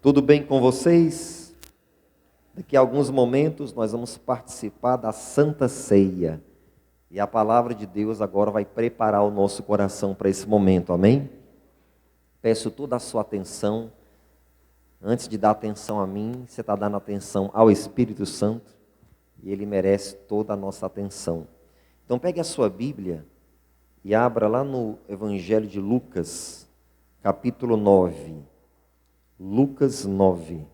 Tudo bem com vocês? Daqui a alguns momentos nós vamos participar da Santa Ceia. E a palavra de Deus agora vai preparar o nosso coração para esse momento, amém? Peço toda a sua atenção. Antes de dar atenção a mim, você está dando atenção ao Espírito Santo. E Ele merece toda a nossa atenção. Então pegue a sua Bíblia e abra lá no Evangelho de Lucas, capítulo 9. Lucas 9.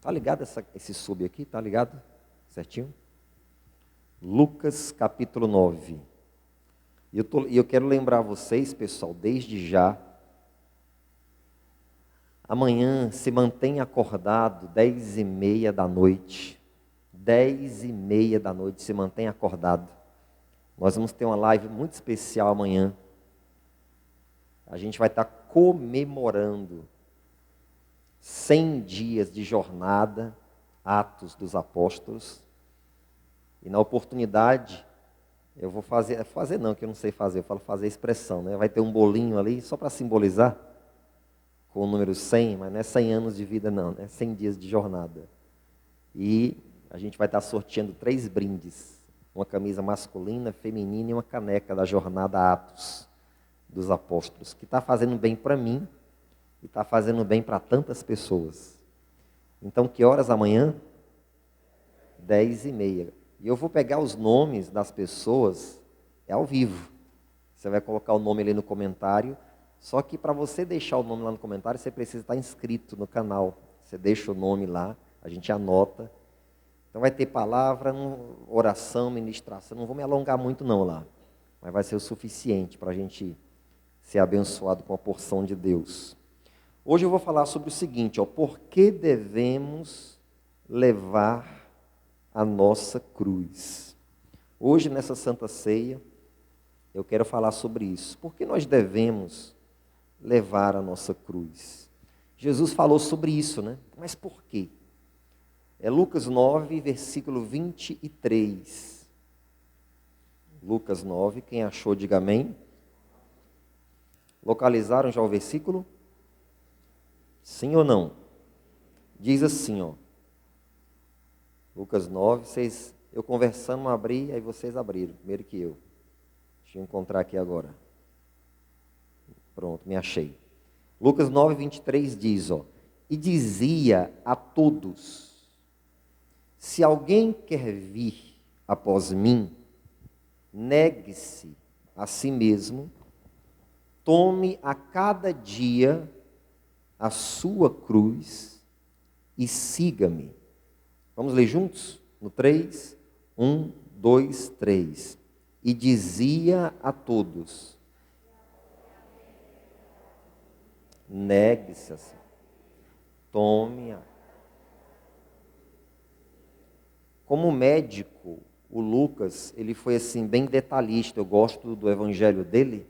Tá ligado esse sub aqui? Tá ligado? Certinho? Lucas capítulo 9. E eu quero lembrar vocês, pessoal, desde já. Amanhã se mantenha acordado 10h30 da noite. 10h30 da noite se mantenha acordado. Nós vamos ter uma live muito especial amanhã. A gente vai estar comemorando 100 dias de jornada, Atos dos Apóstolos. E na oportunidade, eu vou fazer não, que eu não sei fazer, eu falo fazer expressão, né? Vai ter um bolinho ali, só para simbolizar, com o número 100, mas não é 100 anos de vida não, é 100 dias de jornada. E a gente vai estar sorteando 3 brindes, uma camisa masculina, feminina e uma caneca da jornada Atos dos Apóstolos, que está fazendo bem para mim, e está fazendo bem para tantas pessoas. Então, que horas amanhã? 10h30. E eu vou pegar os nomes das pessoas, é ao vivo. Você vai colocar o nome ali no comentário, só que para você deixar o nome lá no comentário, você precisa estar inscrito no canal. Você deixa o nome lá, a gente anota. Então vai ter palavra, oração, ministração. Não vou me alongar muito não lá, mas vai ser o suficiente para a gente ser abençoado com a porção de Deus. Hoje eu vou falar sobre o seguinte, por que devemos levar a nossa cruz? Hoje, nessa Santa Ceia, eu quero falar sobre isso. Por que nós devemos levar a nossa cruz? Jesus falou sobre isso, né? Mas por quê? É Lucas 9, versículo 23. Lucas 9, quem achou, diga amém. Localizaram já o versículo? Sim ou não? Diz assim, Lucas 9, eu conversando, abri, aí vocês abriram, primeiro que eu. Deixa eu encontrar aqui agora. Pronto, me achei. Lucas 9, 23 diz, e dizia a todos, se alguém quer vir após mim, negue-se a si mesmo, tome a cada dia a sua cruz e siga-me. Vamos ler juntos? No 3, 1, 2, 3. E dizia a todos, negue-se assim, tome. Como médico, o Lucas, ele foi assim bem detalhista. Eu gosto do evangelho dele,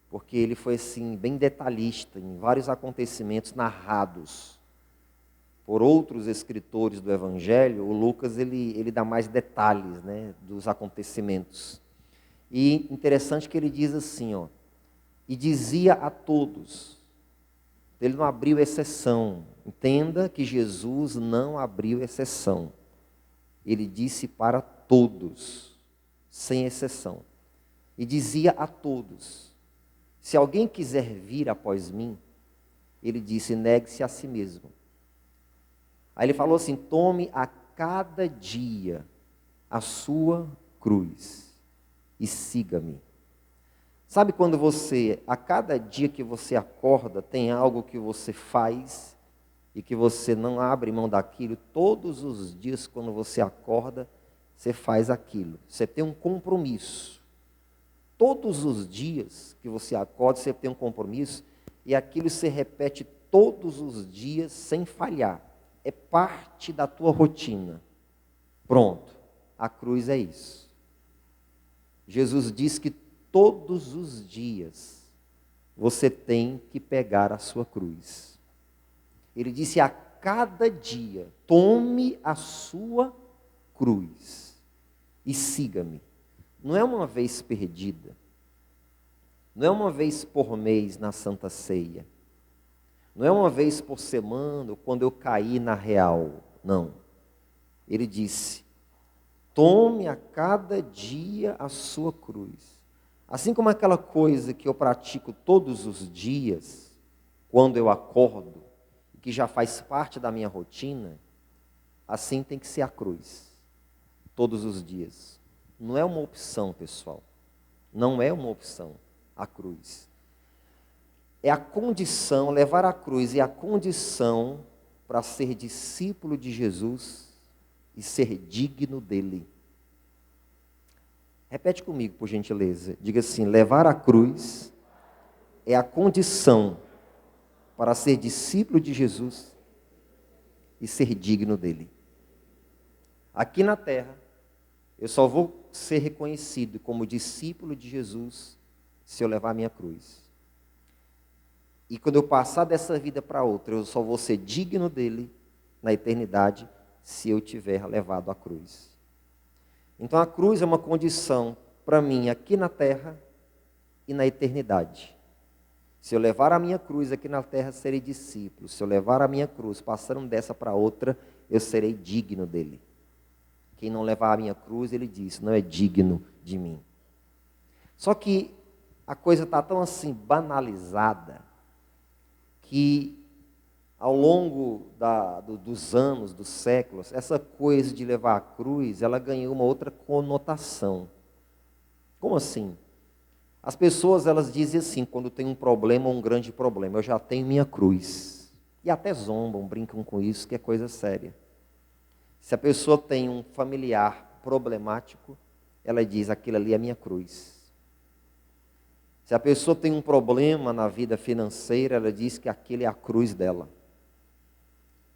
porque ele foi assim bem detalhista em vários acontecimentos narrados por outros escritores do Evangelho. O Lucas ele dá mais detalhes, né, dos acontecimentos. E interessante que ele diz assim, e dizia a todos. Ele não abriu exceção. Entenda que Jesus não abriu exceção. Ele disse para todos, sem exceção. E dizia a todos. Se alguém quiser vir após mim, ele disse, negue-se a si mesmo. Aí ele falou assim, tome a cada dia a sua cruz e siga-me. Sabe quando a cada dia que você acorda, tem algo que você faz e que você não abre mão daquilo? Todos os dias, quando você acorda, você faz aquilo. Você tem um compromisso. Todos os dias que você acorda, você tem um compromisso, e aquilo se repete todos os dias sem falhar. É parte da tua rotina. Pronto, a cruz é isso. Jesus diz que todos os dias você tem que pegar a sua cruz. Ele disse a cada dia, tome a sua cruz e siga-me. Não é uma vez perdida, não é uma vez por mês na Santa Ceia, Não é uma vez por semana, ou quando eu caí na real. Não. Ele disse: tome a cada dia a sua cruz. Assim como aquela coisa que eu pratico todos os dias, quando eu acordo, que já faz parte da minha rotina, assim tem que ser a cruz, todos os dias. Não é uma opção, pessoal. Não é uma opção, a cruz. É a condição, levar a cruz é a condição para ser discípulo de Jesus e ser digno dele. Repete comigo, por gentileza. Diga assim: levar a cruz é a condição para ser discípulo de Jesus e ser digno dele. Aqui na terra, eu só vou ser reconhecido como discípulo de Jesus se eu levar a minha cruz. E quando eu passar dessa vida para outra, eu só vou ser digno dele na eternidade se eu tiver levado a cruz. Então a cruz é uma condição para mim aqui na terra e na eternidade. Se eu levar a minha cruz aqui na terra, serei discípulo. Se eu levar a minha cruz passando dessa para outra, eu serei digno dele. Quem não levar a minha cruz, ele diz, não é digno de mim. Só que a coisa está tão assim banalizada, que ao longo dos anos, dos séculos, essa coisa de levar a cruz, ela ganhou uma outra conotação. Como assim? As pessoas, elas dizem assim, quando tem um problema ou um grande problema: eu já tenho minha cruz. E até zombam, brincam com isso, que é coisa séria. Se a pessoa tem um familiar problemático, ela diz: aquilo ali é minha cruz. Se a pessoa tem um problema na vida financeira, ela diz que aquilo é a cruz dela.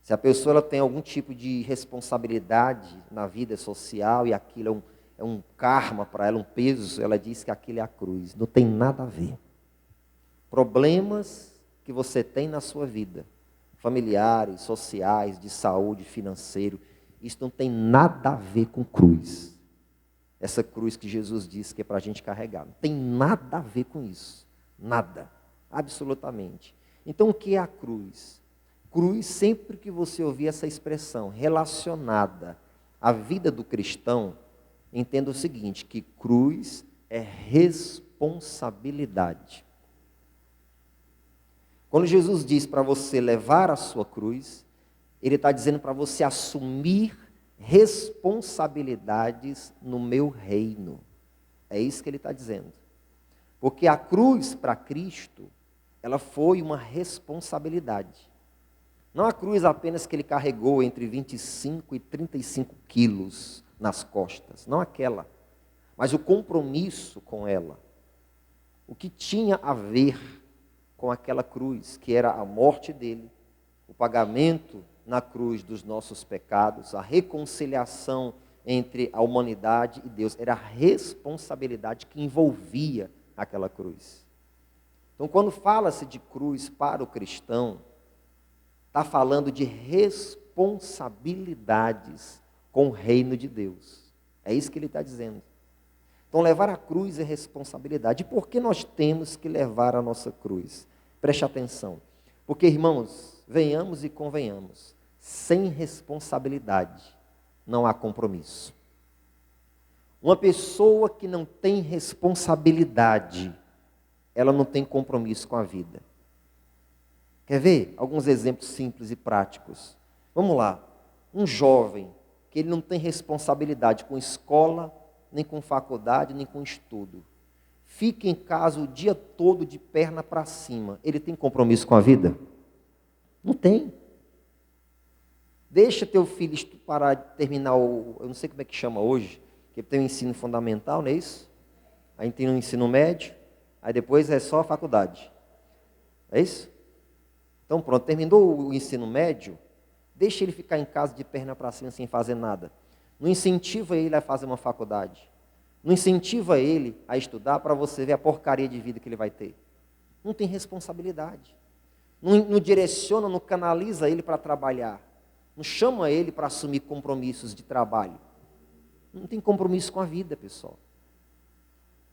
Se a pessoa ela tem algum tipo de responsabilidade na vida social e aquilo é um karma para ela, um peso, ela diz que aquilo é a cruz. Não tem nada a ver. Problemas que você tem na sua vida, familiares, sociais, de saúde, financeiro, isso não tem nada a ver com cruz. Essa cruz que Jesus disse que é para a gente carregar. Não tem nada a ver com isso. Nada. Absolutamente. Então o que é a cruz? Cruz, sempre que você ouvir essa expressão relacionada à vida do cristão, entenda o seguinte, que cruz é responsabilidade. Quando Jesus diz para você levar a sua cruz, ele está dizendo para você assumir responsabilidades no meu reino. É isso que ele está dizendo. Porque a cruz para Cristo, ela foi uma responsabilidade. Não a cruz apenas que ele carregou entre 25 e 35 quilos nas costas, não aquela, mas o compromisso com ela. O que tinha a ver com aquela cruz, que era a morte dele, o pagamento na cruz dos nossos pecados, a reconciliação entre a humanidade e Deus, era a responsabilidade que envolvia aquela cruz. Então, quando fala-se de cruz para o cristão, está falando de responsabilidades com o reino de Deus. É isso que ele está dizendo. Então, levar a cruz é responsabilidade. E por que nós temos que levar a nossa cruz? Preste atenção. Porque, irmãos, venhamos e convenhamos, sem responsabilidade não há compromisso. Uma pessoa que não tem responsabilidade, ela não tem compromisso com a vida. Quer ver alguns exemplos simples e práticos? Vamos lá. Um jovem que ele não tem responsabilidade com escola, nem com faculdade, nem com estudo. Fica em casa o dia todo de perna para cima. Ele tem compromisso com a vida? Não tem. Deixa teu filho parar de terminar eu não sei como é que chama hoje, que tem o ensino fundamental, não é isso? Aí tem o ensino médio, aí depois é só a faculdade. É isso? Então pronto, terminou o ensino médio, deixa ele ficar em casa de perna para cima sem fazer nada. Não incentiva ele a fazer uma faculdade. Não incentiva ele a estudar para você ver a porcaria de vida que ele vai ter. Não tem responsabilidade. Não direciona, não canaliza ele para trabalhar. Não chama ele para assumir compromissos de trabalho. Não tem compromisso com a vida, pessoal.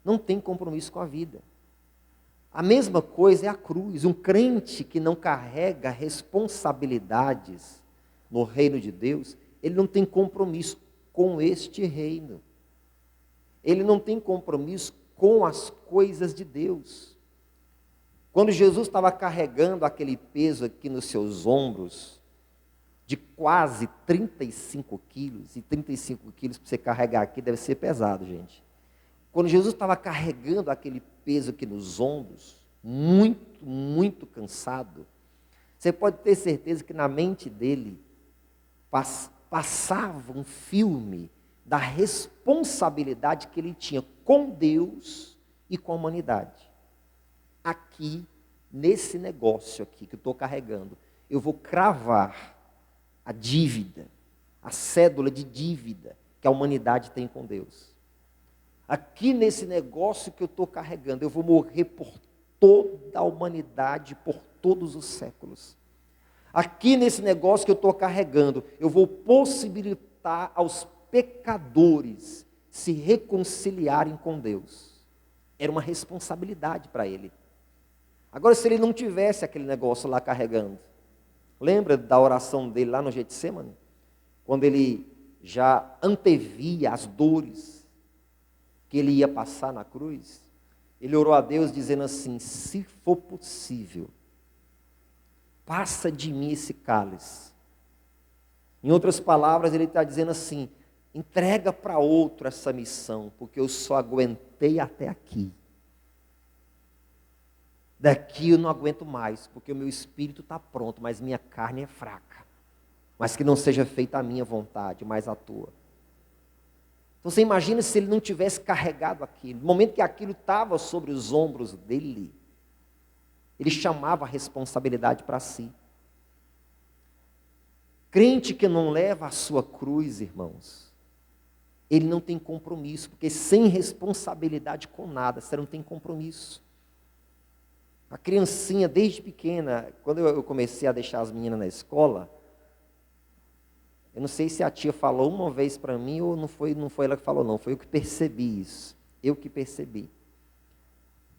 Não tem compromisso com a vida. A mesma coisa é a cruz. Um crente que não carrega responsabilidades no reino de Deus, ele não tem compromisso com este reino. Ele não tem compromisso com as coisas de Deus. Quando Jesus estava carregando aquele peso aqui nos seus ombros, de quase 35 quilos, e 35 quilos para você carregar aqui deve ser pesado, gente. Quando Jesus estava carregando aquele peso aqui nos ombros, muito, muito cansado, você pode ter certeza que na mente dele passava um filme da responsabilidade que ele tinha com Deus e com a humanidade. Aqui, nesse negócio aqui que eu estou carregando, eu vou cravar a dívida, a cédula de dívida que a humanidade tem com Deus. Aqui nesse negócio que eu estou carregando, eu vou morrer por toda a humanidade, por todos os séculos. Aqui nesse negócio que eu estou carregando, eu vou possibilitar aos pecadores se reconciliarem com Deus. Era uma responsabilidade para ele. Agora, se ele não tivesse aquele negócio lá carregando, lembra da oração dele lá no Getsemane? Quando ele já antevia as dores que ele ia passar na cruz, ele orou a Deus dizendo assim: se for possível, passa de mim esse cálice. Em outras palavras, ele está dizendo assim: entrega para outro essa missão, porque eu só aguentei até aqui. Daqui eu não aguento mais, porque o meu espírito está pronto, mas minha carne é fraca. Mas que não seja feita a minha vontade, mas a tua. Então você imagina se ele não tivesse carregado aquilo. No momento que aquilo estava sobre os ombros dele, ele chamava a responsabilidade para si. Crente que não leva a sua cruz, irmãos, ele não tem compromisso, porque sem responsabilidade com nada, você não tem compromisso. A criancinha, desde pequena, quando eu comecei a deixar as meninas na escola, eu não sei se a tia falou uma vez para mim ou não foi ela que falou, não. Foi eu que percebi isso. Eu que percebi.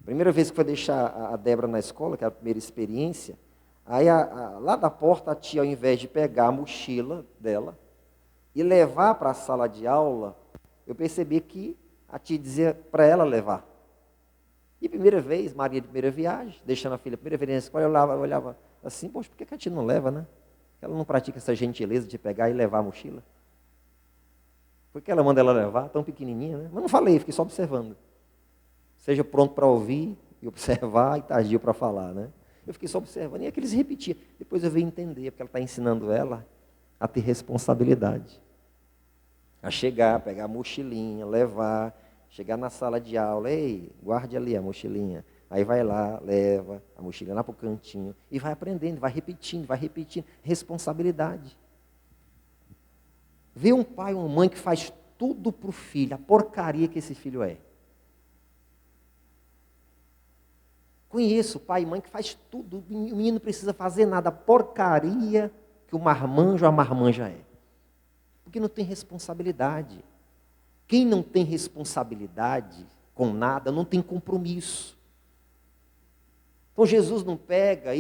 Primeira vez que foi deixar a Débora na escola, que era a primeira experiência, aí lá da porta a tia, ao invés de pegar a mochila dela e levar para a sala de aula, eu percebi que a tia dizia para ela levar. E primeira vez, Maria de primeira viagem, deixando a filha primeira vez na escola, eu olhava assim: poxa, por que a tia não leva, né? Ela não pratica essa gentileza de pegar e levar a mochila. Por que ela manda ela levar, tão pequenininha, né? Mas não falei, fiquei só observando. Seja pronto para ouvir e observar e tardio para falar, né? Eu fiquei só observando, e aqueles repetiam. Depois eu veio entender, porque ela está ensinando ela a ter responsabilidade. A chegar, pegar a mochilinha, levar, chegar na sala de aula: ei, guarde ali a mochilinha. Aí vai lá, leva a mochila lá para o cantinho e vai aprendendo, vai repetindo. Responsabilidade. Vê um pai ou uma mãe que faz tudo para o filho, a porcaria que esse filho é. Conheço pai e mãe que faz tudo, o menino não precisa fazer nada, a porcaria que o marmanjo ou a marmanja é. Porque não tem responsabilidade. Quem não tem responsabilidade com nada, não tem compromisso. Então Jesus não pega e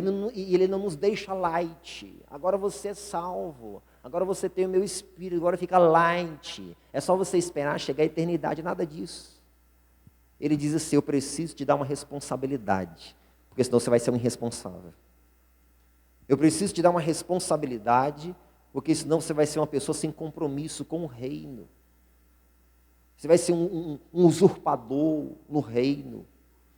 ele não nos deixa light. Agora você é salvo, agora você tem o meu espírito, agora fica light. É só você esperar chegar à eternidade, nada disso. Ele diz assim: eu preciso te dar uma responsabilidade, porque senão você vai ser um irresponsável. Eu preciso te dar uma responsabilidade, porque senão você vai ser uma pessoa sem compromisso com o reino. Você vai ser um usurpador no reino.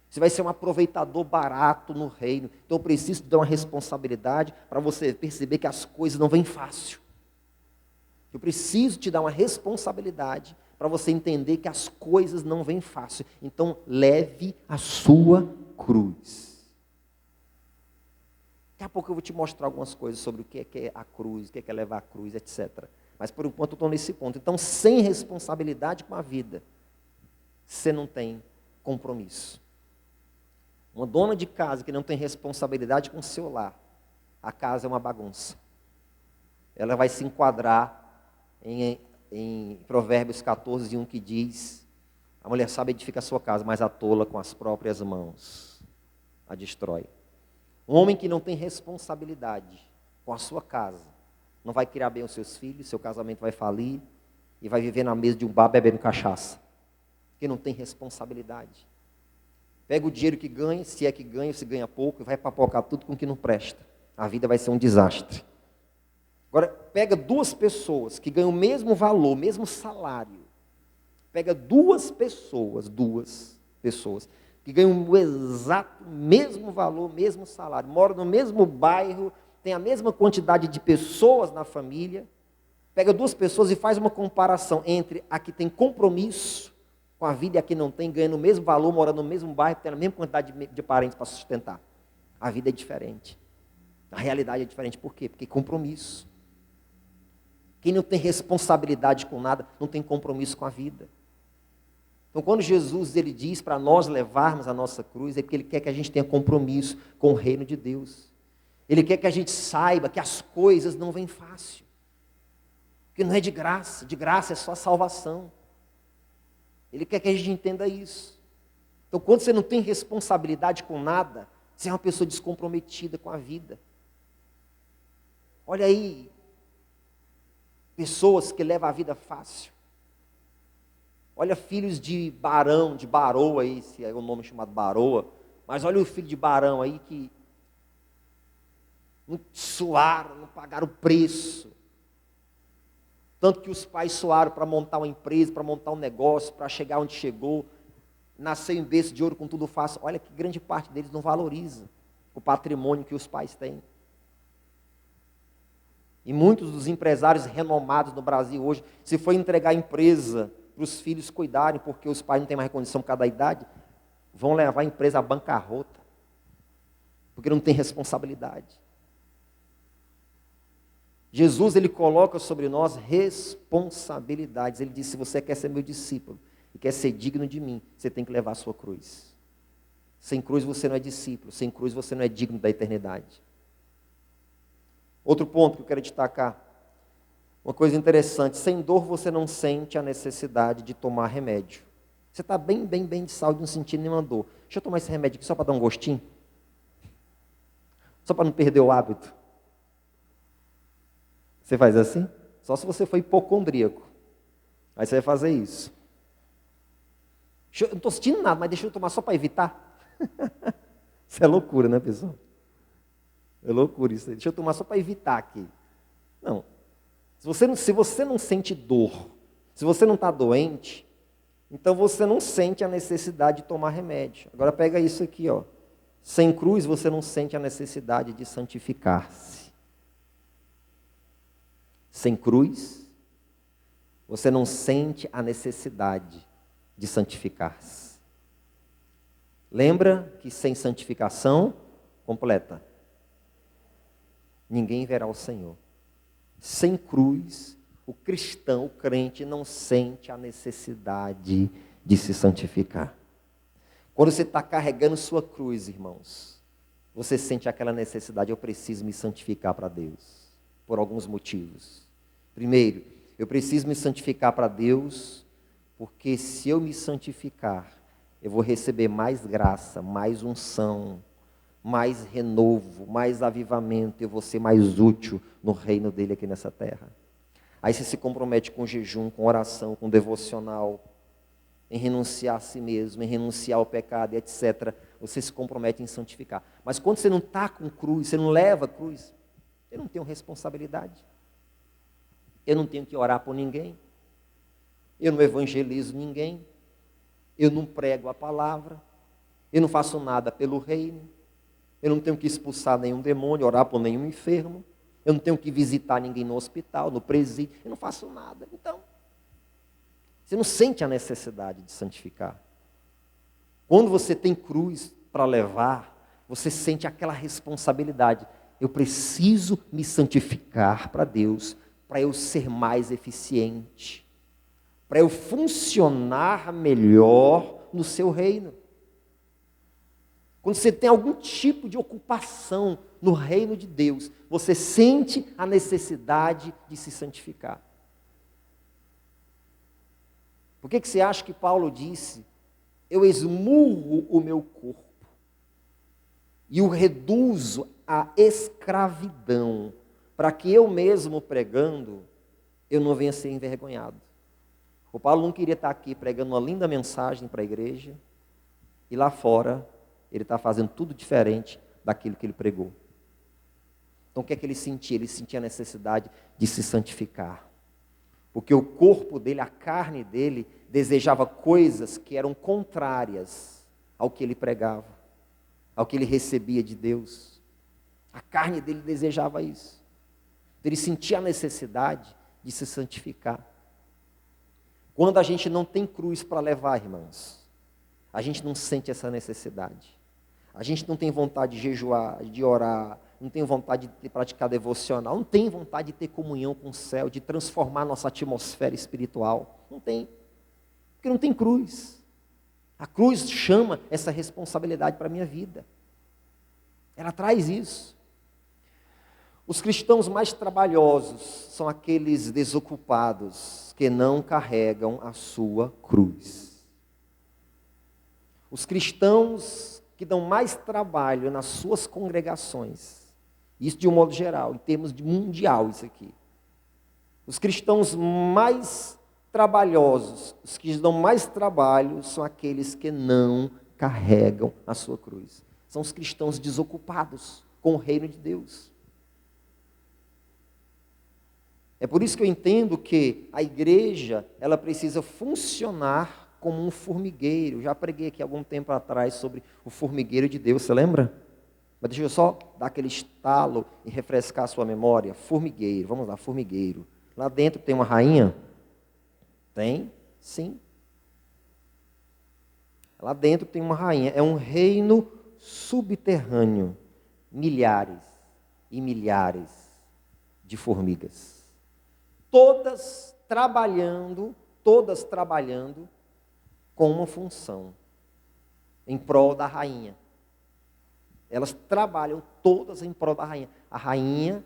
Você vai ser um aproveitador barato no reino. Então eu preciso te dar uma responsabilidade para você perceber que as coisas não vêm fácil. Eu preciso te dar uma responsabilidade para você entender que as coisas não vêm fácil. Então leve a sua cruz. Daqui a pouco eu vou te mostrar algumas coisas sobre o que é a cruz, o que é levar a cruz, etc. Mas por enquanto eu estou nesse ponto. Então, sem responsabilidade com a vida, você não tem compromisso. Uma dona de casa que não tem responsabilidade com o seu lar, a casa é uma bagunça. Ela vai se enquadrar em Provérbios 14:1, que diz: a mulher sábia edifica a sua casa, mas a tola com as próprias mãos. a destrói. Um homem que não tem responsabilidade com a sua casa, não vai criar bem os seus filhos, seu casamento vai falir e vai viver na mesa de um bar bebendo cachaça. Porque não tem responsabilidade. Pega o dinheiro que ganha, se é que ganha, se ganha pouco, e vai papocar tudo com o que não presta. A vida vai ser um desastre. Agora, pega duas pessoas que ganham o mesmo valor, o mesmo salário. Pega duas pessoas que ganham o exato mesmo valor, mesmo salário, moram no mesmo bairro, tem a mesma quantidade de pessoas na família. Pega duas pessoas e faz uma comparação entre a que tem compromisso com a vida e a que não tem, ganhando o mesmo valor, morando no mesmo bairro, tendo a mesma quantidade de parentes para sustentar. A vida é diferente. A realidade é diferente. Por quê? Porque compromisso. Quem não tem responsabilidade com nada, não tem compromisso com a vida. Então, quando Jesus ele diz para nós levarmos a nossa cruz, é porque Ele quer que a gente tenha compromisso com o reino de Deus. Ele quer que a gente saiba que as coisas não vêm fácil. Que não é de graça é só salvação. Ele quer que a gente entenda isso. Então, quando você não tem responsabilidade com nada, você é uma pessoa descomprometida com a vida. Olha aí, pessoas que levam a vida fácil. Olha filhos de barão, de baroa aí, se é o nome chamado baroa, mas olha o filho de barão aí que não suaram, não pagaram o preço. Tanto que os pais suaram para montar uma empresa, para montar um negócio, para chegar onde chegou. Nasceu em berço de ouro com tudo fácil. Olha que grande parte deles não valoriza o patrimônio que os pais têm. E muitos dos empresários renomados no Brasil hoje, se for entregar a empresa para os filhos cuidarem, porque os pais não têm mais condição por causa da idade, vão levar a empresa à bancarrota, porque não tem responsabilidade. Jesus, Ele coloca sobre nós responsabilidades. Ele diz, se você quer ser meu discípulo e quer ser digno de mim, você tem que levar a sua cruz. Sem cruz você não é discípulo, sem cruz você não é digno da eternidade. Outro ponto que eu quero destacar, uma coisa interessante, sem dor você não sente a necessidade de tomar remédio. Você está bem de saúde, não sentindo nenhuma dor. Deixa eu tomar esse remédio aqui só para dar um gostinho? Só para não perder o hábito? Você faz assim? Só se você for hipocondríaco. Aí você vai fazer isso. Eu não estou sentindo nada, mas deixa eu tomar só para evitar. Isso é loucura, né, pessoal? É loucura isso aí. Deixa eu tomar só para evitar aqui. Não. Se você não sente dor, se você não está doente, então você não sente a necessidade de tomar remédio. Agora pega isso aqui, ó. Sem cruz você não sente a necessidade de santificar-se. Sem cruz, você não sente a necessidade de santificar-se. Lembra que sem santificação completa, ninguém verá o Senhor. Sem cruz, o cristão, o crente, não sente a necessidade de se santificar. Quando você está carregando sua cruz, irmãos, você sente aquela necessidade, eu preciso me santificar para Deus, por alguns motivos. Primeiro, eu preciso me santificar para Deus, porque se eu me santificar, eu vou receber mais graça, mais unção, mais renovo, mais avivamento, eu vou ser mais útil no reino dele aqui nessa terra. Aí você se compromete com jejum, com oração, com devocional, em renunciar a si mesmo, em renunciar ao pecado, etc. Você se compromete em santificar. Mas quando você não está com cruz, você não leva cruz, eu não tenho responsabilidade. Eu não tenho que orar por ninguém. Eu não evangelizo ninguém. Eu não prego a palavra. Eu não faço nada pelo reino. Eu não tenho que expulsar nenhum demônio, orar por nenhum enfermo. Eu não tenho que visitar ninguém no hospital, no presídio. Eu não faço nada. Então, você não sente a necessidade de santificar. Quando você tem cruz para levar, você sente aquela responsabilidade. Eu preciso me santificar para Deus, para eu ser mais eficiente, para eu funcionar melhor no seu reino. Quando você tem algum tipo de ocupação no reino de Deus, você sente a necessidade de se santificar. Por que você acha que Paulo disse, eu esmurro o meu corpo? e o reduzo à escravidão, para que eu mesmo pregando, eu não venha ser envergonhado. O Paulo não queria estar aqui pregando uma linda mensagem para a igreja, e lá fora ele está fazendo tudo diferente daquilo que ele pregou. Então o que é que ele sentia? Ele sentia a necessidade de se santificar. Porque o corpo dele, a carne dele, desejava coisas que eram contrárias ao que ele pregava, ao que ele recebia de Deus. A carne dele desejava isso. Ele sentia a necessidade de se santificar. Quando a gente não tem cruz para levar, irmãos, a gente não sente essa necessidade. A gente não tem vontade de jejuar, de orar, não tem vontade de praticar devocional, não tem vontade de ter comunhão com o céu, de transformar nossa atmosfera espiritual. Não tem. Porque não tem cruz. A cruz chama essa responsabilidade para a minha vida. Ela traz isso. Os cristãos mais trabalhosos são aqueles desocupados que não carregam a sua cruz. Os cristãos que dão mais trabalho nas suas congregações, isso de um modo geral, em termos de mundial isso aqui. Os cristãos mais trabalhosos, os que dão mais trabalho, são aqueles que não carregam a sua cruz. São os cristãos desocupados com o reino de Deus. É por isso que eu entendo que a igreja, ela precisa funcionar como um formigueiro. Já preguei aqui algum tempo atrás sobre o formigueiro de Deus, você lembra? Mas deixa eu só dar aquele estalo e refrescar a sua memória. Formigueiro, vamos lá, formigueiro. Lá dentro tem uma rainha? Tem? Sim. Lá dentro tem uma rainha. É um reino subterrâneo. Milhares e milhares de formigas. Todas trabalhando com uma função, em prol da rainha. Elas trabalham todas em prol da rainha. A rainha,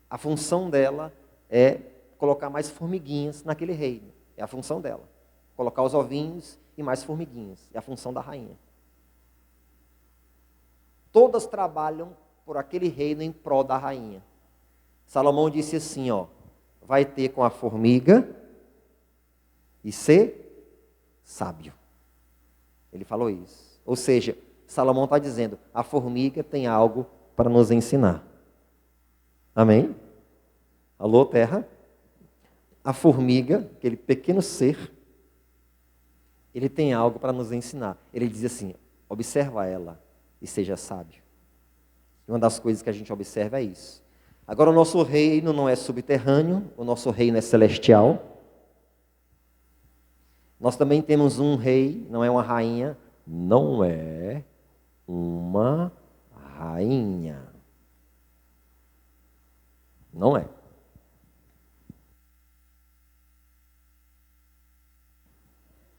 a função dela é colocar mais formiguinhas naquele reino. É a função dela. Colocar os ovinhos e mais formiguinhas. É a função da rainha. Todas trabalham por aquele reino em prol da rainha. Salomão disse assim, vai ter com a formiga e ser sábio. Ele falou isso. Ou seja, Salomão está dizendo, a formiga tem algo para nos ensinar. Amém? Alô, terra? A formiga, aquele pequeno ser, ele tem algo para nos ensinar. Ele diz assim, observa ela e seja sábio. E uma das coisas que a gente observa é isso. Agora, o nosso reino não é subterrâneo, o nosso reino é celestial. Nós também temos um rei, não é uma rainha, não é uma rainha. Não é.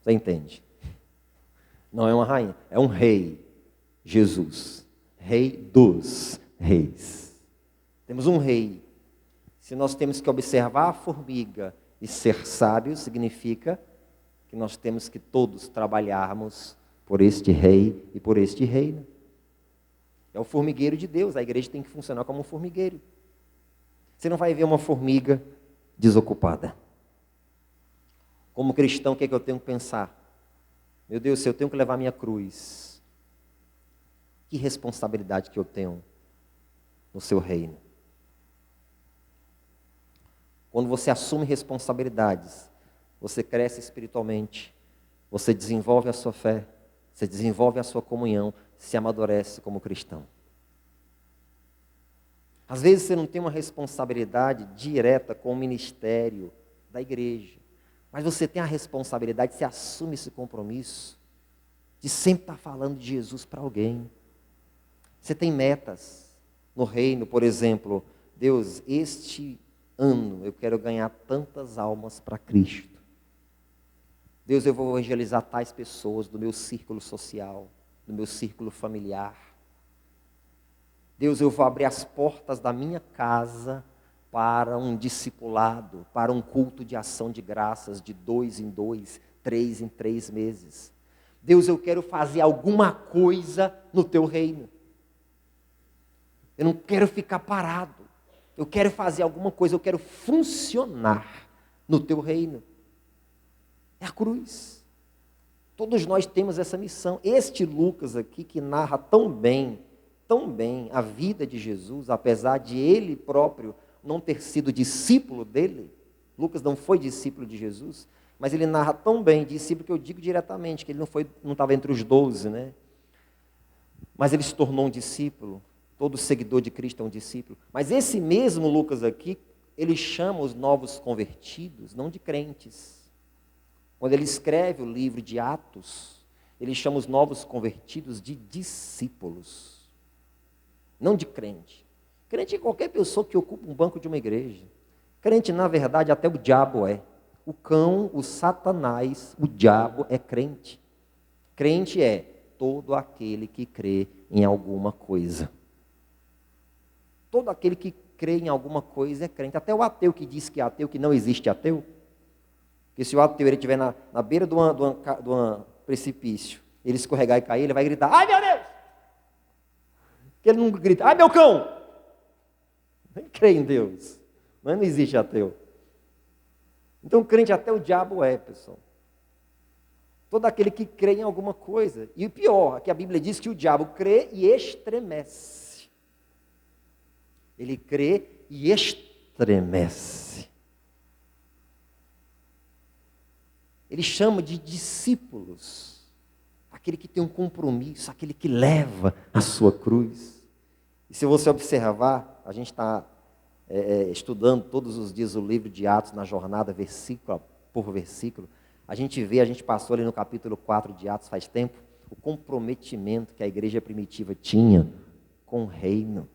Você entende? Não é uma rainha, é um rei, Jesus, rei dos reis. Temos um rei. Se nós temos que observar a formiga e ser sábios, significa que nós temos que todos trabalharmos por este rei e por este reino. É o formigueiro de Deus, a igreja tem que funcionar como um formigueiro. Você não vai ver uma formiga desocupada. Como cristão, o que é que eu tenho que pensar? Meu Deus, se eu tenho que levar minha cruz, que responsabilidade que eu tenho no seu reino? Quando você assume responsabilidades, você cresce espiritualmente, você desenvolve a sua fé, você desenvolve a sua comunhão, se amadurece como cristão. Às vezes você não tem uma responsabilidade direta com o ministério da igreja, mas você tem a responsabilidade, você assume esse compromisso de sempre estar falando de Jesus para alguém. Você tem metas no reino, por exemplo, Deus, este ano eu quero ganhar tantas almas para Cristo. Deus, eu vou evangelizar tais pessoas do meu círculo social, do meu círculo familiar. Deus, eu vou abrir as portas da minha casa para um discipulado, para um culto de ação de graças de 2 em 2, 3 em 3 meses. Deus, eu quero fazer alguma coisa no teu reino. Eu não quero ficar parado. Eu quero fazer alguma coisa, eu quero funcionar no teu reino. É a cruz. Todos nós temos essa missão. Este Lucas aqui, que narra tão bem a vida de Jesus, apesar de ele próprio não ter sido discípulo dele, Lucas não foi discípulo de Jesus, mas ele narra tão bem, discípulo que eu digo diretamente, que ele não estava entre os 12, né? Mas ele se tornou um discípulo, todo seguidor de Cristo é um discípulo. Mas esse mesmo Lucas aqui, ele chama os novos convertidos, não de crentes. Quando ele escreve o livro de Atos, ele chama os novos convertidos de discípulos, não de crente. Crente é qualquer pessoa que ocupa um banco de uma igreja. Crente, na verdade, até o diabo é. O cão, o Satanás, o diabo é crente. Crente é todo aquele que crê em alguma coisa. Todo aquele que crê em alguma coisa é crente. Até o ateu que diz que é ateu, que não existe ateu. Porque se o ateu estiver na beira de um precipício, ele escorregar e cair, ele vai gritar, ai meu Deus! Porque ele não grita, ai meu cão! Nem crê em Deus. Não existe ateu. Então crente até o diabo é, pessoal. Todo aquele que crê em alguma coisa. E o pior, é que a Bíblia diz que o diabo crê e estremece. Ele crê e estremece. Ele chama de discípulos. Aquele que tem um compromisso, aquele que leva a sua cruz. E se você observar, a gente está estudando todos os dias o livro de Atos na jornada, versículo por versículo. A gente passou ali no capítulo 4 de Atos faz tempo, o comprometimento que a igreja primitiva tinha com o reino.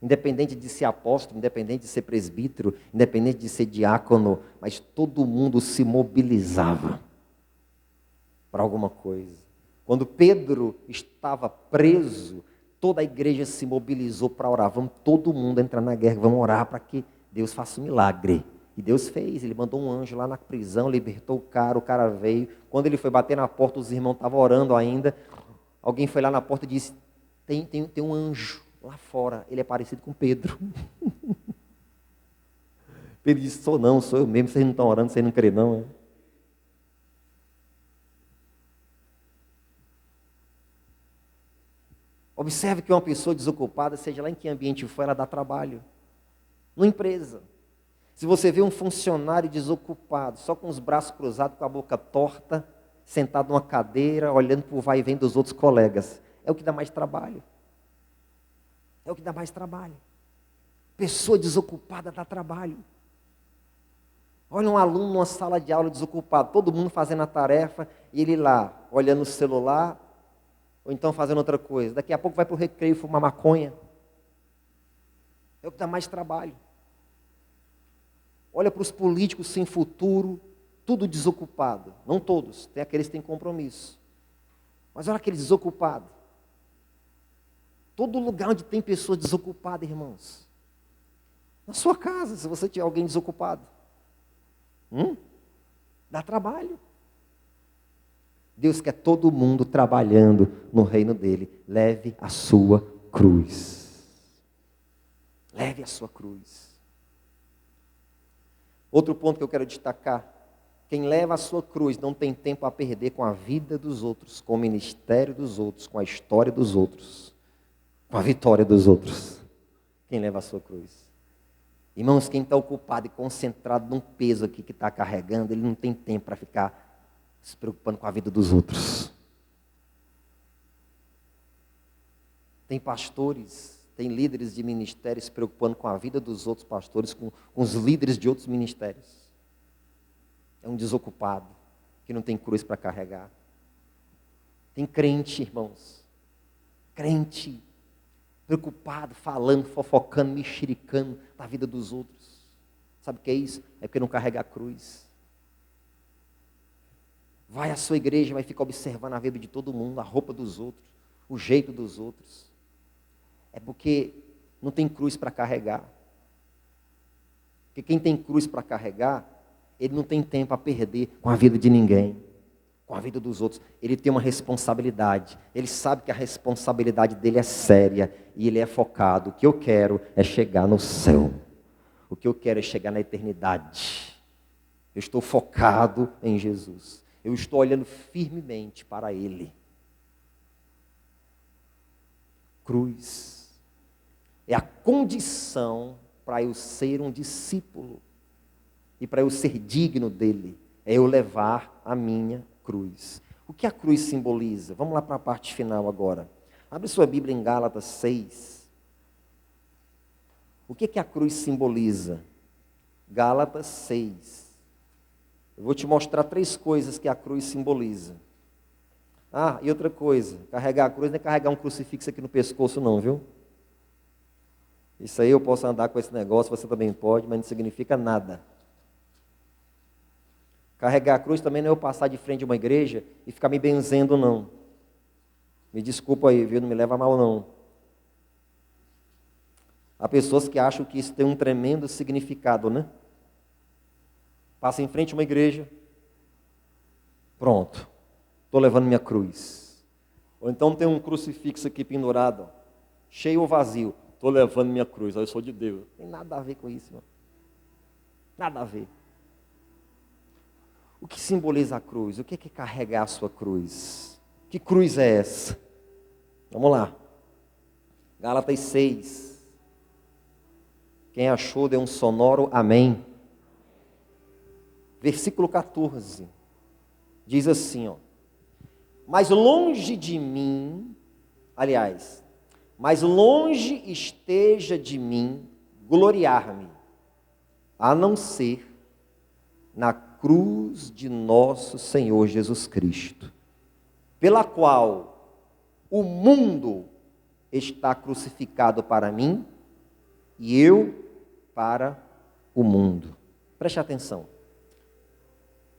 Independente de ser apóstolo, independente de ser presbítero, independente de ser diácono, mas todo mundo se mobilizava para alguma coisa. Quando Pedro estava preso, toda a igreja se mobilizou para orar. Vamos todo mundo entrar na guerra, vamos orar para que Deus faça um milagre. E Deus fez, ele mandou um anjo lá na prisão, libertou o cara veio. Quando ele foi bater na porta, os irmãos estavam orando ainda. Alguém foi lá na porta e disse, tem um anjo lá fora, ele é parecido com Pedro. Pedro disse, sou eu mesmo, vocês não estão orando, vocês não creem não. Né? Observe que uma pessoa desocupada, seja lá em que ambiente for, ela dá trabalho. Numa empresa. Se você vê um funcionário desocupado, só com os braços cruzados, com a boca torta, sentado numa cadeira, olhando para o vai e vem dos outros colegas, é o que dá mais trabalho. É o que dá mais trabalho. Pessoa desocupada dá trabalho. Olha um aluno numa sala de aula desocupado, todo mundo fazendo a tarefa, e ele lá, olhando o celular, ou então fazendo outra coisa. Daqui a pouco vai para o recreio fumar maconha. É o que dá mais trabalho. Olha para os políticos sem futuro, tudo desocupado. Não todos, tem aqueles que têm compromisso. Mas olha aqueles desocupados. Todo lugar onde tem pessoa desocupada, irmãos. Na sua casa, se você tiver alguém desocupado. Dá trabalho. Deus quer todo mundo trabalhando no reino dele. Leve a sua cruz. Leve a sua cruz. Outro ponto que eu quero destacar. Quem leva a sua cruz não tem tempo a perder com a vida dos outros, com o ministério dos outros, com a história dos outros, com a vitória dos outros. Quem leva a sua cruz. Irmãos, quem está ocupado e concentrado num peso aqui que está carregando, ele não tem tempo para ficar se preocupando com a vida dos outros. Tem pastores, tem líderes de ministérios se preocupando com a vida dos outros pastores, com os líderes de outros ministérios. É um desocupado, que não tem cruz para carregar. Tem crente, irmãos, crente, preocupado, falando, fofocando, mexericando da vida dos outros. Sabe o que é isso? É porque não carrega a cruz. Vai à sua igreja, vai ficar observando a vida de todo mundo, a roupa dos outros, o jeito dos outros. É porque não tem cruz para carregar. Porque quem tem cruz para carregar, ele não tem tempo a perder com a vida de ninguém. com a vida dos outros. Ele tem uma responsabilidade. Ele sabe que a responsabilidade dele é séria e ele é focado. O que eu quero é chegar no céu. O que eu quero é chegar na eternidade. Eu estou focado em Jesus. Eu estou olhando firmemente para Ele. Cruz é a condição para eu ser um discípulo e para eu ser digno dele. É eu levar a minha cruz. O que a cruz simboliza? Vamos lá para a parte final agora. Abre sua Bíblia em Gálatas 6. O que a cruz simboliza? Gálatas 6. Eu vou te mostrar 3 coisas que a cruz simboliza. Ah, e outra coisa, carregar a cruz não é carregar um crucifixo aqui no pescoço não, viu? Isso aí eu posso andar com esse negócio, você também pode, mas não significa nada. Carregar a cruz também não é eu passar de frente a uma igreja e ficar me benzendo, não. Me desculpa aí, viu? Não me leva a mal, não. Há pessoas que acham que isso tem um tremendo significado, né? Passa em frente a uma igreja, pronto, estou levando minha cruz. Ou então tem um crucifixo aqui pendurado, ó, cheio ou vazio, estou levando minha cruz, eu sou de Deus. Não tem nada a ver com isso, irmão. Nada a ver. O que simboliza a cruz? O que é carregar a sua cruz? Que cruz é essa? Vamos lá. Gálatas 6. Quem achou, dê um sonoro amém. Versículo 14. Diz assim, ó. Mas longe de mim, aliás, mas longe esteja de mim gloriar-me, a não ser na cruz de nosso Senhor Jesus Cristo, pela qual o mundo está crucificado para mim e eu para o mundo. Preste atenção.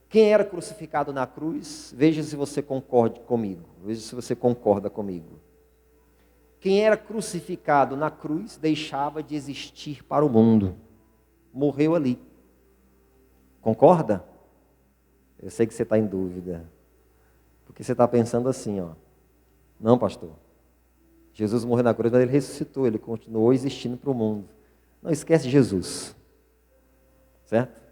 Quem era crucificado na cruz? Veja se você concorda comigo. Veja se você concorda comigo. Quem era crucificado na cruz deixava de existir para o mundo. Morreu ali. Concorda? Eu sei que você está em dúvida. Porque você está pensando assim, ó. Não, pastor. Jesus morreu na cruz, mas ele ressuscitou. Ele continuou existindo para o mundo. Não esquece Jesus. Certo?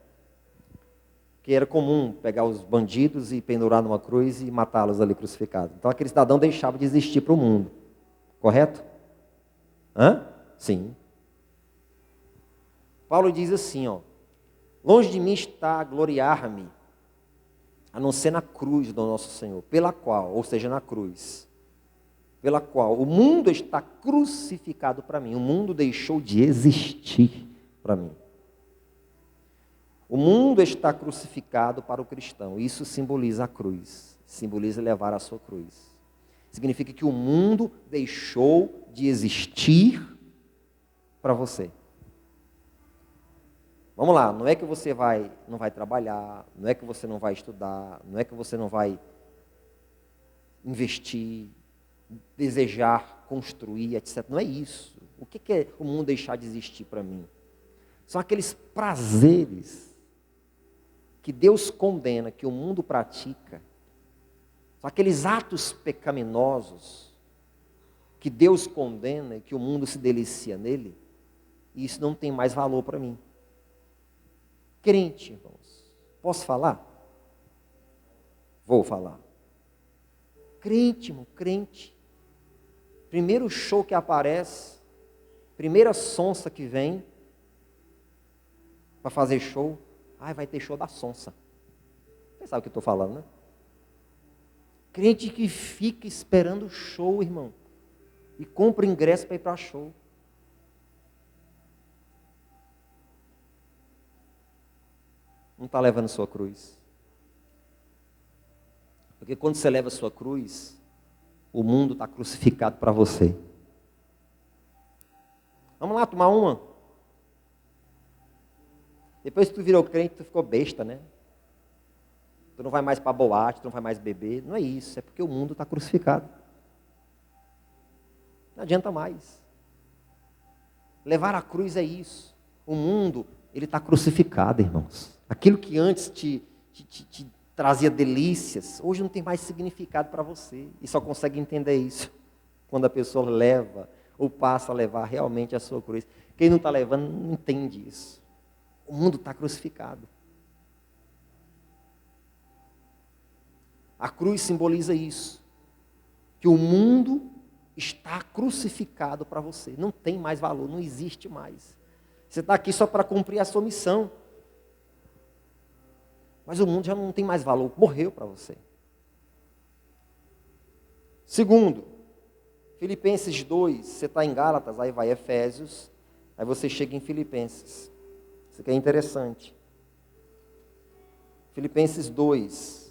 Que era comum pegar os bandidos e pendurar numa cruz e matá-los ali crucificados. Então aquele cidadão deixava de existir para o mundo. Correto? Hã? Sim. Paulo diz assim, ó. Longe de mim está gloriar-me, a não ser na cruz do nosso Senhor, pela qual, ou seja, na cruz, pela qual o mundo está crucificado para mim. O mundo deixou de existir para mim. O mundo está crucificado para o cristão. Isso simboliza a cruz. Simboliza levar a sua cruz. Significa que o mundo deixou de existir para você. Vamos lá, não é que você não vai trabalhar, não é que você não vai estudar, não é que você não vai investir, desejar, construir, etc. Não é isso. O que é o mundo deixar de existir para mim? São aqueles prazeres que Deus condena, que o mundo pratica. São aqueles atos pecaminosos que Deus condena e que o mundo se delicia nele. E isso não tem mais valor para mim. Crente, irmãos. Posso falar? Vou falar. Crente, irmão, crente. Primeiro show que aparece, primeira sonsa que vem para fazer show. Vai ter show da sonsa. Você sabe o que eu estou falando, né? Crente que fica esperando o show, irmão. E compra ingresso para ir para show. Não está levando sua cruz. Porque quando você leva sua cruz, o mundo está crucificado para você. Vamos lá tomar uma. Depois que tu virou crente, tu ficou besta, né? Tu não vai mais para boate, tu não vai mais beber. Não é isso, é porque o mundo está crucificado. Não adianta mais. Levar a cruz é isso. O mundo, ele está crucificado, irmãos. Aquilo que antes te trazia delícias, hoje não tem mais significado para você. E só consegue entender isso quando a pessoa leva ou passa a levar realmente a sua cruz. Quem não está levando não entende isso. O mundo está crucificado. A cruz simboliza isso. Que o mundo está crucificado para você. Não tem mais valor, não existe mais. Você está aqui só para cumprir a sua missão. Mas o mundo já não tem mais valor, morreu para você. Segundo, Filipenses 2, você está em Gálatas, aí vai Efésios, aí você chega em Filipenses. Isso aqui é interessante. Filipenses 2.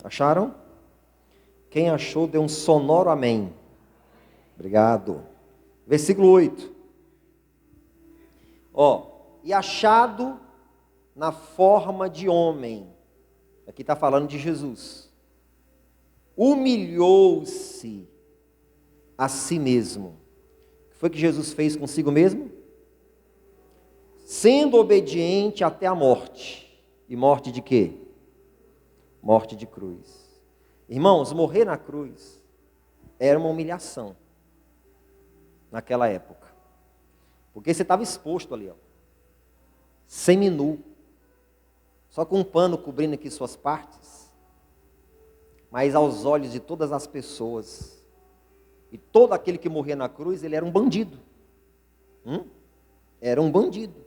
Acharam? Quem achou, dê um sonoro amém. Obrigado. Versículo 8. E achado na forma de homem. Aqui está falando de Jesus. Humilhou-se a si mesmo. O que foi que Jesus fez consigo mesmo? Sendo obediente até a morte. E morte de quê? Morte de cruz. Irmãos, morrer na cruz era uma humilhação naquela época. Porque você estava exposto ali, semi-nu, só com um pano cobrindo aqui suas partes, mas aos olhos de todas as pessoas, e todo aquele que morria na cruz, ele era um bandido. Era um bandido.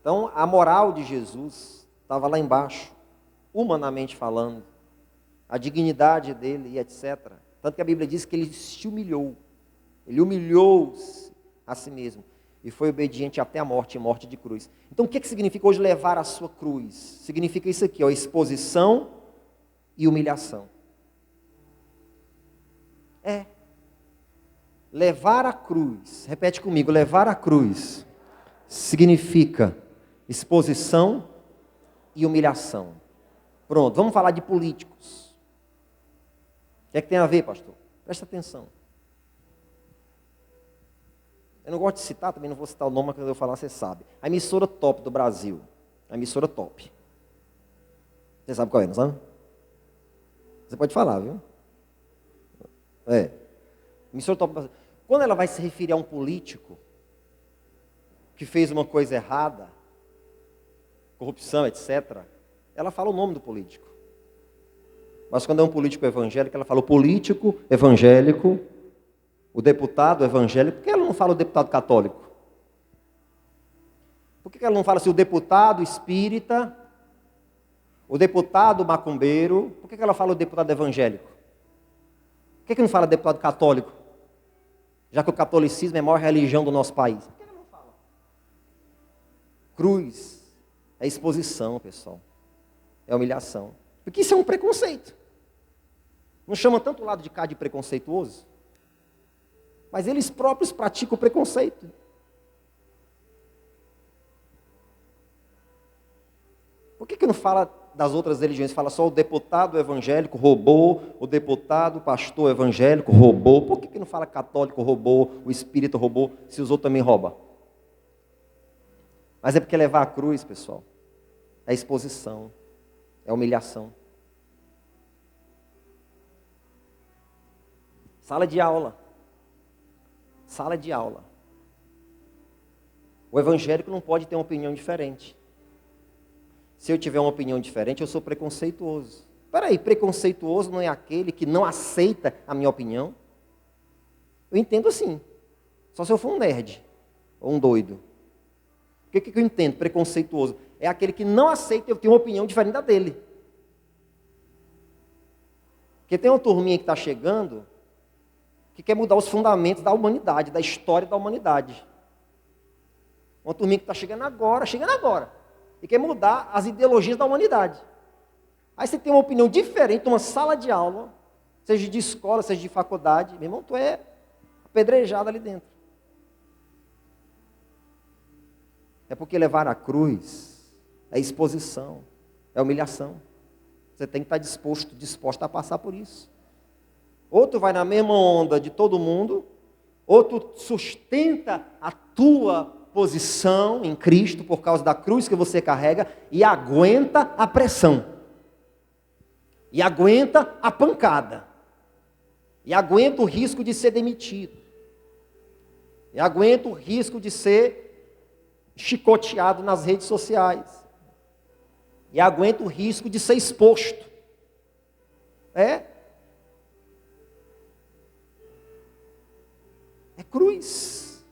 Então, a moral de Jesus estava lá embaixo, humanamente falando, a dignidade dele e etc. Tanto que a Bíblia diz que ele se humilhou. Ele humilhou-se a si mesmo. E foi obediente até a morte, e morte de cruz. Então o que significa hoje levar a sua cruz? Significa isso aqui, exposição e humilhação. Levar a cruz, repete comigo, levar a cruz significa exposição e humilhação. Pronto, vamos falar de políticos. O que é que tem a ver, pastor? Presta atenção. Eu não gosto de citar, também não vou citar o nome, mas quando eu falar, você sabe. A emissora top do Brasil. A emissora top. Você sabe qual é, não sabe? Você pode falar, viu? Emissora top do Brasil. Quando ela vai se referir a um político que fez uma coisa errada, corrupção, etc., ela fala o nome do político. Mas quando é um político evangélico, ela fala o político evangélico, o deputado evangélico. Por que ela não fala o deputado católico? Por que ela não fala assim o deputado espírita, o deputado macumbeiro? Por que ela fala o deputado evangélico? Por que não fala deputado católico? Já que o catolicismo é a maior religião do nosso país. Por que ela não fala? Cruz é exposição, pessoal. É humilhação. Porque isso é um preconceito. Não chama tanto o lado de cá de preconceituoso? Mas eles próprios praticam o preconceito. Por que não fala das outras religiões? Fala só o deputado evangélico roubou, o deputado pastor evangélico roubou. Por que não fala católico roubou, o espírita roubou, se os outros também roubam? Mas é porque levar a cruz, pessoal, é exposição, é humilhação. Sala de aula. Sala de aula. O evangélico não pode ter uma opinião diferente. Se eu tiver uma opinião diferente, eu sou preconceituoso. Espera aí, preconceituoso não é aquele que não aceita a minha opinião? Eu entendo assim. Só se eu for um nerd ou um doido. O que eu entendo? Preconceituoso. É aquele que não aceita eu ter uma opinião diferente da dele. Porque tem uma turminha que está chegando que quer mudar os fundamentos da humanidade, da história da humanidade. Uma turminha que está chegando agora, e quer mudar as ideologias da humanidade. Aí você tem uma opinião diferente, numa sala de aula, seja de escola, seja de faculdade, meu irmão, tu é apedrejado ali dentro. É porque levar a cruz é exposição, é humilhação. Você tem que estar disposto a passar por isso. Ou tu vai na mesma onda de todo mundo, ou tu sustenta a tua posição em Cristo por causa da cruz que você carrega e aguenta a pressão. E aguenta a pancada. E aguenta o risco de ser demitido. E aguenta o risco de ser chicoteado nas redes sociais. E aguenta o risco de ser exposto. É cruz.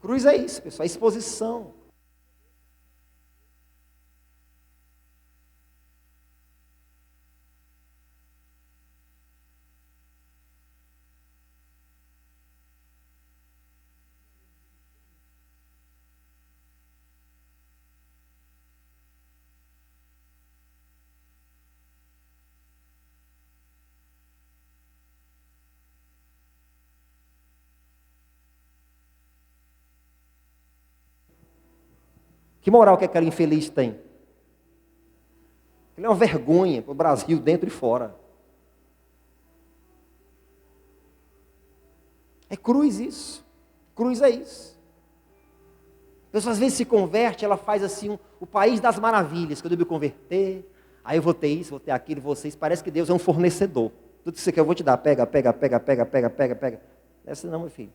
Cruz é isso, pessoal, é exposição. Que moral que aquela infeliz tem? Ele é uma vergonha para o Brasil, dentro e fora. É cruz isso. Cruz é isso. A pessoa às vezes se converte, ela faz assim, o país das maravilhas, que eu devo me converter, aí eu vou ter isso, vou ter aquilo, vocês. Parece que Deus é um fornecedor. Tudo que você quer eu vou te dar, pega. Essa não, meu filho.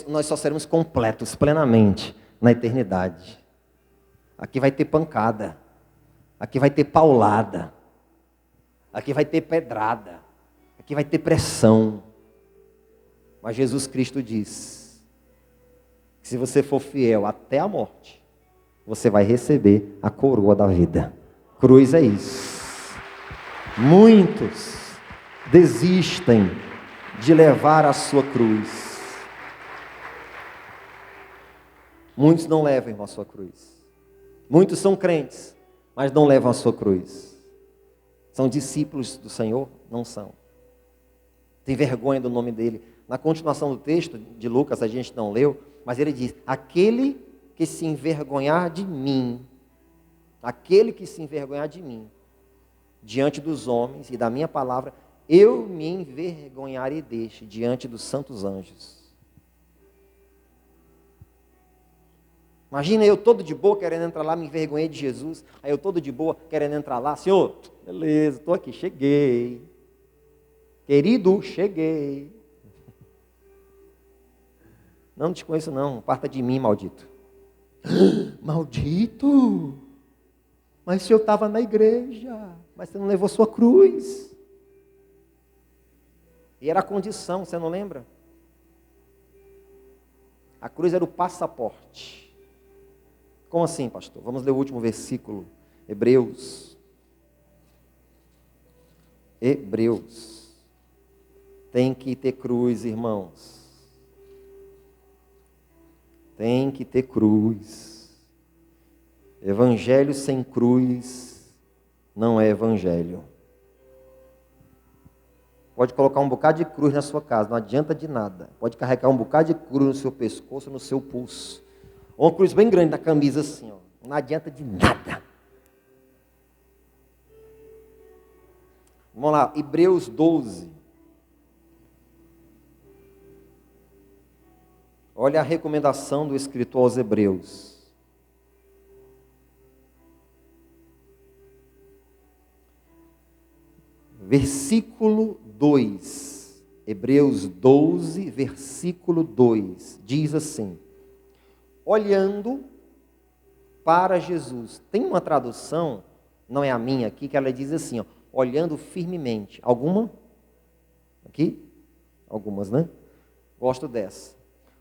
Nós só seremos completos, plenamente, na eternidade. Aqui vai ter pancada. Aqui vai ter paulada. Aqui vai ter pedrada. Aqui vai ter pressão. Mas Jesus Cristo diz que se você for fiel até a morte, você vai receber a coroa da vida. Cruz é isso. Muitos desistem de levar a sua cruz. Muitos não levam, irmão, a sua cruz. Muitos são crentes, mas não levam a sua cruz. São discípulos do Senhor? Não são. Tem vergonha do nome dele. Na continuação do texto de Lucas, a gente não leu, mas ele diz, aquele que se envergonhar de mim, diante dos homens e da minha palavra, eu me envergonharei deste, diante dos santos anjos. Imagina eu todo de boa querendo entrar lá, me envergonhei de Jesus. Aí eu todo de boa querendo entrar lá. Senhor, beleza, estou aqui, cheguei. Querido, cheguei. Não te conheço não, parta de mim, maldito. Maldito? Mas o senhor estava na igreja, mas você não levou sua cruz. E era a condição, você não lembra? A cruz era o passaporte. Como assim, pastor? Vamos ler o último versículo. Hebreus. Tem que ter cruz, irmãos. Tem que ter cruz. Evangelho sem cruz não é evangelho. Pode colocar um bocado de cruz na sua casa, não adianta de nada. Pode carregar um bocado de cruz no seu pescoço, no seu pulso. Ou uma cruz bem grande na camisa assim, ó. Não adianta de nada. Vamos lá, Hebreus 12. Olha a recomendação do escritor aos Hebreus. Versículo 2. Hebreus 12, versículo 2. Diz assim: olhando para Jesus. Tem uma tradução, não é a minha aqui, que ela diz assim, ó, olhando firmemente. Alguma? Aqui? Algumas, né? Gosto dessa.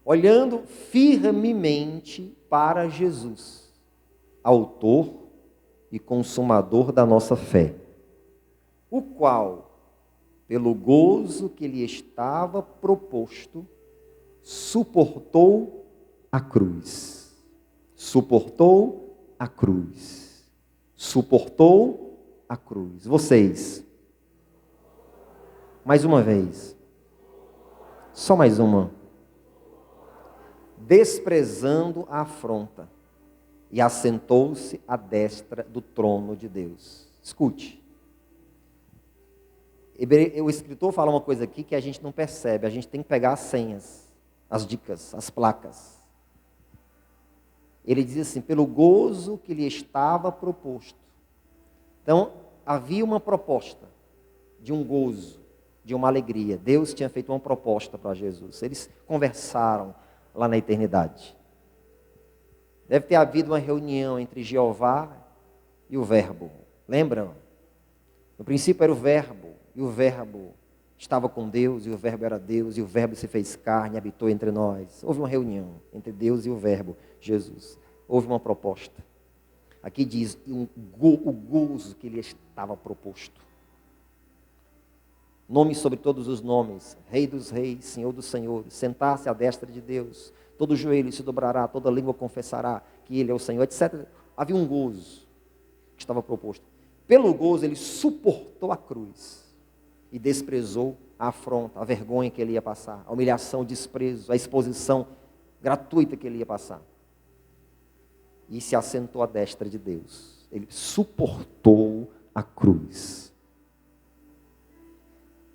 Olhando firmemente para Jesus, autor e consumador da nossa fé, o qual, pelo gozo que lhe estava proposto, suportou a cruz. Suportou a cruz. Suportou a cruz. Vocês, mais uma vez. Só mais uma. desprezando a afronta, e assentou-se à destra do trono de Deus. Escute. O escritor fala uma coisa aqui que a gente não percebe. A gente tem que pegar as senhas, as dicas, as placas. Ele diz assim, pelo gozo que lhe estava proposto. Então, havia uma proposta de um gozo, de uma alegria. Deus tinha feito uma proposta para Jesus. Eles conversaram lá na eternidade. Deve ter havido uma reunião entre Jeová e o Verbo. Lembram? No princípio era o Verbo, e o Verbo estava com Deus, e o Verbo era Deus, e o Verbo se fez carne e habitou entre nós. Houve uma reunião entre Deus e o Verbo, Jesus. Houve uma proposta. Aqui diz o gozo que lhe estava proposto. Nome sobre todos os nomes, Rei dos reis, Senhor dos senhores, sentar-se à destra de Deus. Todo joelho se dobrará, toda língua confessará que Ele é o Senhor, etc. Havia um gozo que estava proposto. Pelo gozo ele suportou a cruz e desprezou a afronta, a vergonha que ele ia passar, a humilhação, o desprezo, a exposição gratuita que ele ia passar. E se assentou à destra de Deus. Ele suportou a cruz.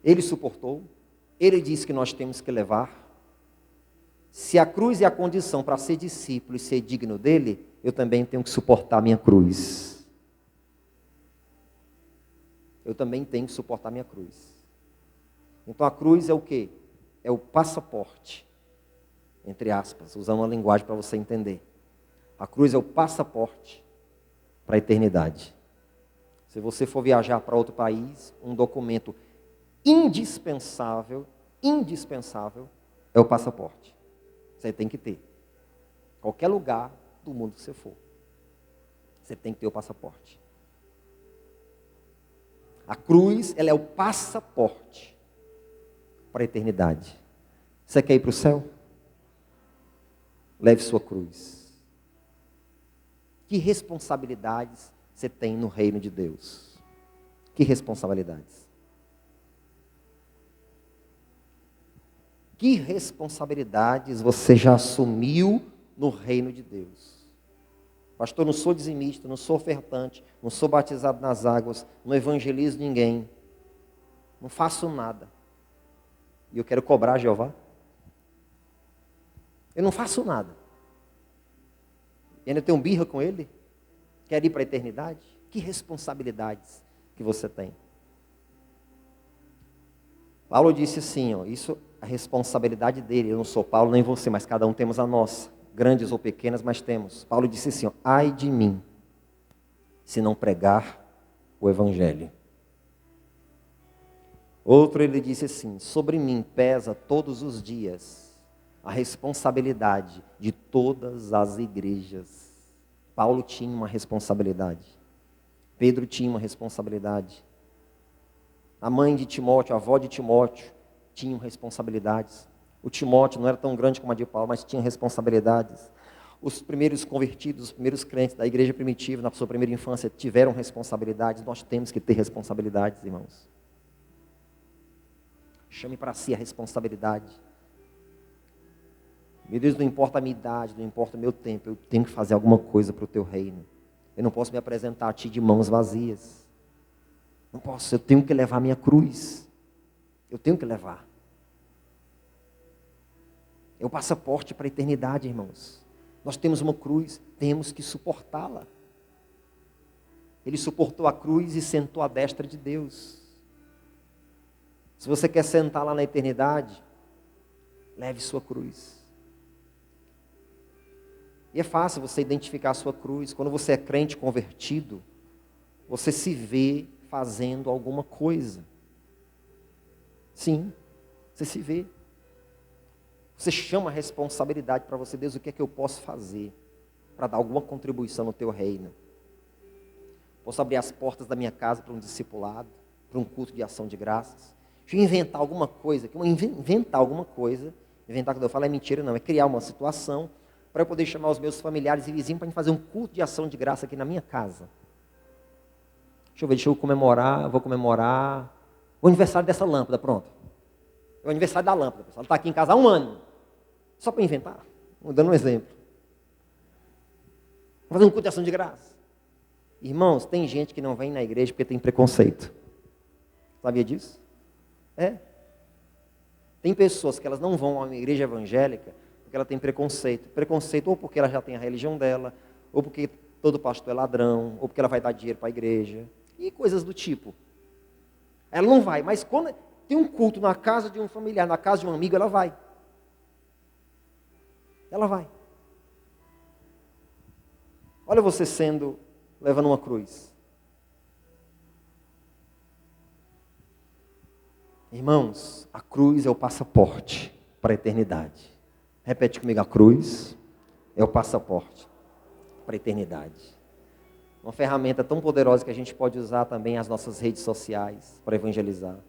Ele suportou, ele disse que nós temos que levar. Se a cruz é a condição para ser discípulo e ser digno dele, eu também tenho que suportar a minha cruz. Eu também tenho que suportar a minha cruz. Então a cruz é o quê? É o passaporte, entre aspas, usando uma linguagem para você entender. A cruz é o passaporte para a eternidade. Se você for viajar para outro país, um documento indispensável é o passaporte. Você tem que ter. Qualquer lugar do mundo que você for, você tem que ter o passaporte. A cruz, ela é o passaporte para a eternidade. Você quer ir para o céu? Leve sua cruz. Que responsabilidades você tem no reino de Deus? Que responsabilidades? Que responsabilidades você já assumiu no reino de Deus? Pastor, não sou dizimista, não sou ofertante, não sou batizado nas águas, não evangelizo ninguém, não faço nada. E eu quero cobrar Jeová? Eu não faço nada. E ainda tenho birra com ele? Quer ir para a eternidade? Que responsabilidades que você tem? Paulo disse assim, isso é a responsabilidade dele. Eu não sou Paulo nem você, mas cada um temos a nossa. Grandes ou pequenas, mas temos. Paulo disse assim, ai de mim, se não pregar o evangelho. Outro ele disse assim, sobre mim pesa todos os dias a responsabilidade de todas as igrejas. Paulo tinha uma responsabilidade. Pedro tinha uma responsabilidade. A mãe de Timóteo, a avó de Timóteo, tinham responsabilidades. O Timóteo não era tão grande como a de Paulo, mas tinha responsabilidades. Os primeiros convertidos, os primeiros crentes da igreja primitiva, na sua primeira infância, tiveram responsabilidades. Nós temos que ter responsabilidades, irmãos. Chame para si a responsabilidade. Meu Deus, não importa a minha idade, não importa o meu tempo, eu tenho que fazer alguma coisa para o teu reino. Eu não posso me apresentar a ti de mãos vazias. Não posso, eu tenho que levar a minha cruz. Eu tenho que levar. É o passaporte para a eternidade, irmãos. Nós temos uma cruz, temos que suportá-la. Ele suportou a cruz e sentou à destra de Deus. Se você quer sentar lá na eternidade, leve sua cruz. E é fácil você identificar a sua cruz. Quando você é crente convertido, você se vê fazendo alguma coisa. Sim, você se vê. Você chama a responsabilidade para você. Deus, o que é que eu posso fazer para dar alguma contribuição no teu reino? Posso abrir as portas da minha casa para um discipulado, para um culto de ação de graças? Deixa eu inventar alguma coisa. Inventar, quando eu falo, é mentira, não. É criar uma situação para eu poder chamar os meus familiares e vizinhos para a gente fazer um culto de ação de graça aqui na minha casa. Deixa eu comemorar, vou comemorar o aniversário dessa lâmpada, pronto. É o aniversário da lâmpada, pessoal. Ela está aqui em casa há 1 ano. Só para inventar. Vou dando um exemplo. Vou fazer um culto de ação de graça. Irmãos, tem gente que não vem na igreja porque tem preconceito. Sabia disso? É. Tem pessoas que elas não vão a uma igreja evangélica porque ela tem preconceito. Preconceito ou porque ela já tem a religião dela, ou porque todo pastor é ladrão, ou porque ela vai dar dinheiro para a igreja, e coisas do tipo. Ela não vai, mas quando tem um culto na casa de um familiar, na casa de um amigo, ela vai. Ela vai. Olha você levando uma cruz. Irmãos, a cruz é o passaporte para a eternidade. Repete comigo, a cruz é o passaporte para a eternidade. Uma ferramenta tão poderosa que a gente pode usar também as nossas redes sociais para evangelizar.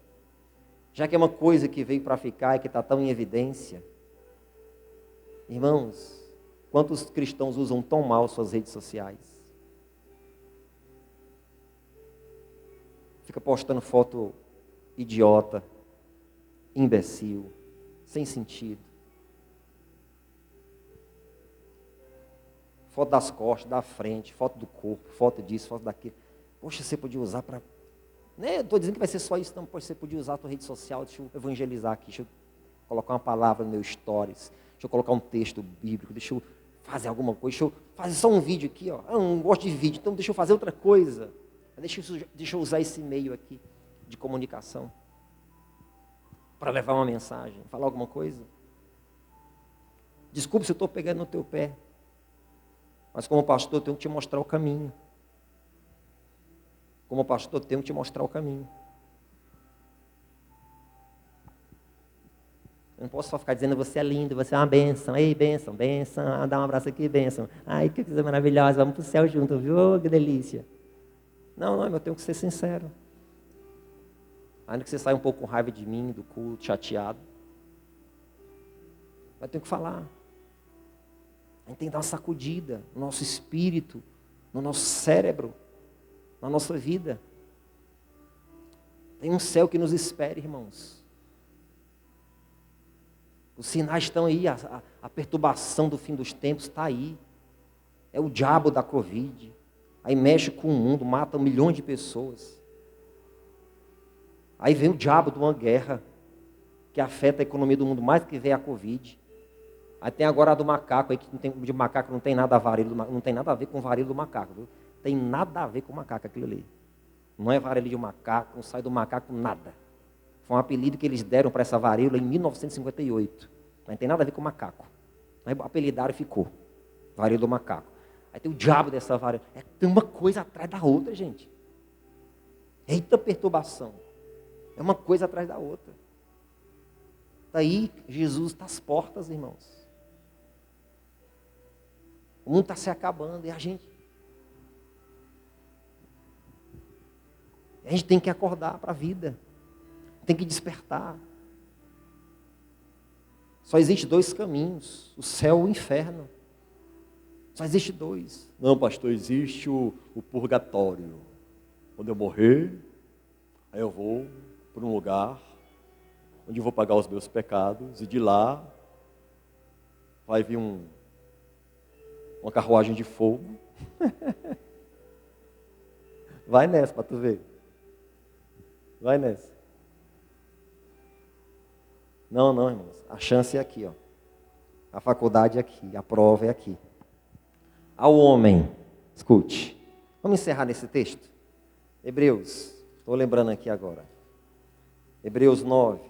Já que é uma coisa que veio para ficar e que está tão em evidência. Irmãos, quantos cristãos usam tão mal suas redes sociais? Fica postando foto idiota, imbecil, sem sentido. Foto das costas, da frente, foto do corpo, foto disso, foto daquilo. Poxa, você podia usar para... Né? Estou dizendo que vai ser só isso, não. Poxa, você podia usar a tua rede social, deixa eu evangelizar aqui, deixa eu colocar uma palavra no meu stories, deixa eu colocar um texto bíblico, deixa eu fazer alguma coisa, deixa eu fazer só um vídeo aqui, ó. Eu não gosto de vídeo, então deixa eu fazer outra coisa. Deixa eu usar esse meio aqui de comunicação para levar uma mensagem, falar alguma coisa. Desculpe se eu estou pegando no teu pé, mas como pastor eu tenho que te mostrar o caminho. Como pastor eu tenho que te mostrar o caminho. Eu não posso só ficar dizendo, você é lindo, você é uma bênção. Ei, bênção, bênção, dá um abraço aqui, bênção. Ai, que coisa maravilhosa, vamos para o céu junto, viu? Que delícia. Não, eu tenho que ser sincero. Ainda que você saia um pouco com raiva de mim, do culto, chateado. Mas tenho que falar. A gente tem que dar uma sacudida no nosso espírito, no nosso cérebro, na nossa vida. Tem um céu que nos espera, irmãos. Os sinais estão aí, a perturbação do fim dos tempos está aí. É o diabo da Covid. Aí mexe com o mundo, mata milhões de pessoas. Aí vem o diabo de uma guerra, que afeta a economia do mundo mais do que vem a Covid. Aí tem agora a do macaco, aí que de macaco não tem nada a varíola, não tem nada a ver com o varíola do macaco, viu? Tem nada a ver com o macaco aquilo ali. Não é varíola de macaco, não sai do macaco nada. Foi um apelido que eles deram para essa varíola em 1958. Não tem nada a ver com o macaco. Aí apelidaram e ficou. Varíola do macaco. Aí tem o diabo dessa varíola. Tem uma coisa atrás da outra, gente. Eita perturbação. É uma coisa atrás da outra. Daí Jesus está às portas, irmãos. O mundo está se acabando e a gente tem que acordar para a vida. Tem que despertar. Só existe dois caminhos, o céu e o inferno. Só existe dois. Não, pastor, existe o purgatório. Quando eu morrer, aí eu vou para um lugar onde eu vou pagar os meus pecados, e de lá vai vir uma carruagem de fogo. Vai nessa para tu ver. Vai nessa. Não, irmãos. A chance é aqui, ó. A faculdade é aqui, a prova é aqui. Ao homem, escute. Vamos encerrar nesse texto? Hebreus, estou lembrando aqui agora. Hebreus 9.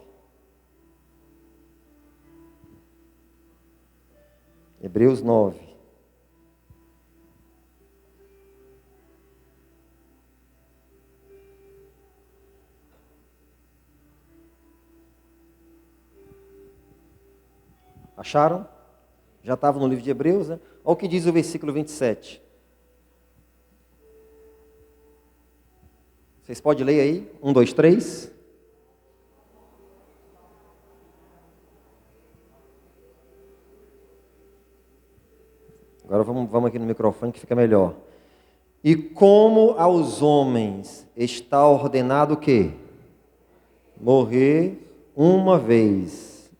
Hebreus 9. Acharam? Já estava no livro de Hebreus, né? Olha o que diz o versículo 27. Vocês podem ler aí? 1, 2, 3. Agora vamos aqui no microfone que fica melhor. E como aos homens está ordenado o quê? Morrer uma vez.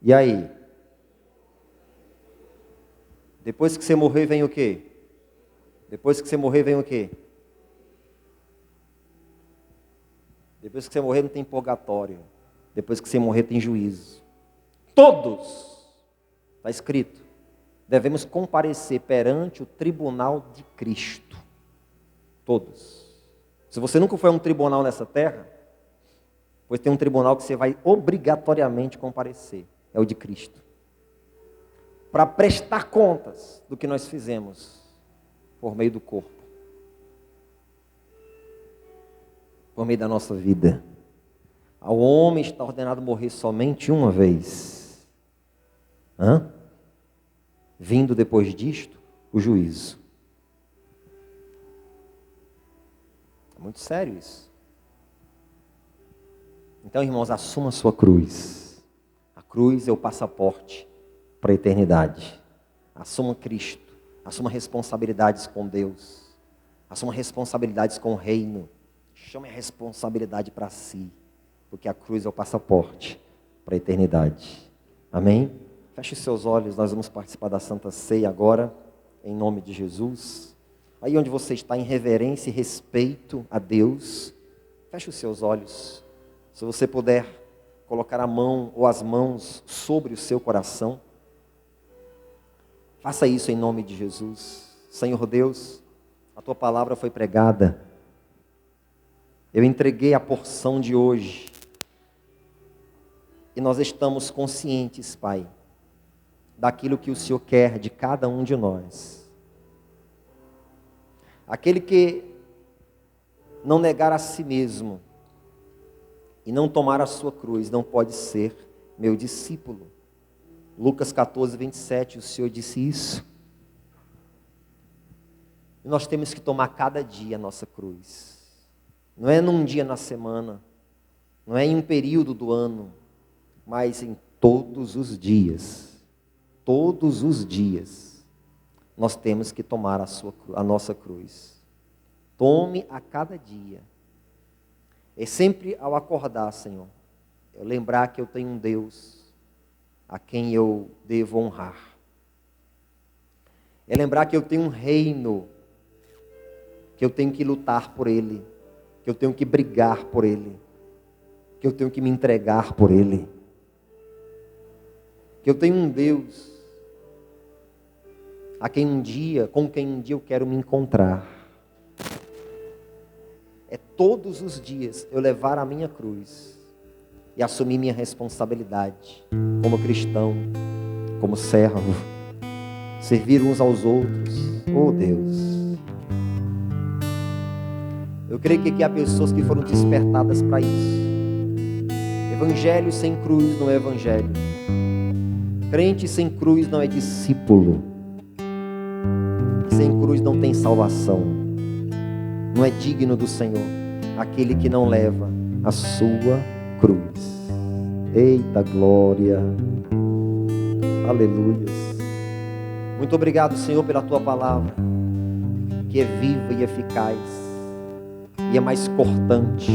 E aí? Depois que você morrer, vem o quê? Depois que você morrer, vem o quê? Depois que você morrer, não tem purgatório. Depois que você morrer, tem juízo. Todos, está escrito, devemos comparecer perante o tribunal de Cristo. Todos. Se você nunca foi a um tribunal nessa terra, pois tem um tribunal que você vai obrigatoriamente comparecer. É o de Cristo. Para prestar contas do que nós fizemos por meio do corpo. Por meio da nossa vida. Ao homem está ordenado morrer somente uma vez. Vindo depois disto, o juízo. É muito sério isso. Então, irmãos, assuma a sua cruz. A cruz é o passaporte para a eternidade. Assuma Cristo. Assuma responsabilidades com Deus. Assuma responsabilidades com o reino. Chame a responsabilidade para si. Porque a cruz é o passaporte para a eternidade. Amém? Feche os seus olhos, nós vamos participar da Santa Ceia agora, em nome de Jesus. Aí onde você está, em reverência e respeito a Deus, feche os seus olhos. Se você puder colocar a mão ou as mãos sobre o seu coração, faça isso em nome de Jesus. Senhor Deus, a Tua palavra foi pregada. Eu entreguei a porção de hoje. E nós estamos conscientes, Pai, daquilo que o Senhor quer de cada um de nós. Aquele que não negar a si mesmo e não tomar a sua cruz não pode ser meu discípulo. Lucas 14, 27, o Senhor disse isso. E nós temos que tomar cada dia a nossa cruz. Não é num dia na semana, não é em um período do ano, mas em todos os dias, nós temos que tomar a nossa cruz. Tome a cada dia. É sempre ao acordar, Senhor, eu lembrar que eu tenho um Deus a quem eu devo honrar. É lembrar que eu tenho um reino, que eu tenho que lutar por ele, que eu tenho que brigar por ele, que eu tenho que me entregar por ele. Que eu tenho um Deus com quem um dia eu quero me encontrar. É todos os dias eu levar a minha cruz e assumir minha responsabilidade como cristão, como servo, servir uns aos outros. Oh Deus, eu creio que aqui há pessoas que foram despertadas para isso. Evangelho sem cruz não é evangelho. Crente sem cruz não é discípulo. Sem cruz não tem salvação. Não é digno do Senhor aquele que não leva a sua cruz. Eita glória. Aleluias. Muito obrigado, Senhor, pela Tua palavra, que é viva e eficaz, e é mais cortante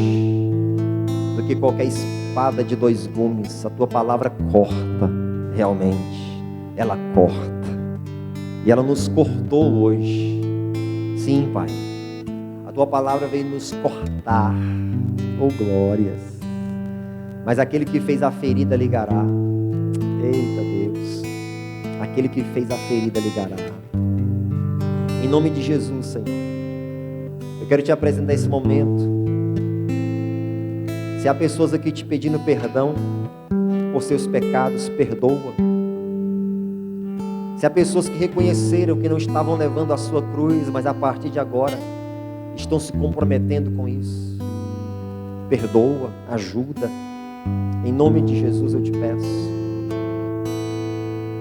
do que qualquer espada de dois gumes. A Tua palavra corta. Realmente, ela corta. E ela nos cortou hoje. Sim, Pai. A Tua palavra veio nos cortar. Oh, glórias. Mas aquele que fez a ferida ligará. Eita Deus. Aquele que fez a ferida ligará. Em nome de Jesus, Senhor. Eu quero te apresentar esse momento. Se há pessoas aqui te pedindo perdão por seus pecados, perdoa. Se há pessoas que reconheceram que não estavam levando a sua cruz, mas a partir de agora estão se comprometendo com isso, perdoa, ajuda. Em nome de Jesus eu te peço.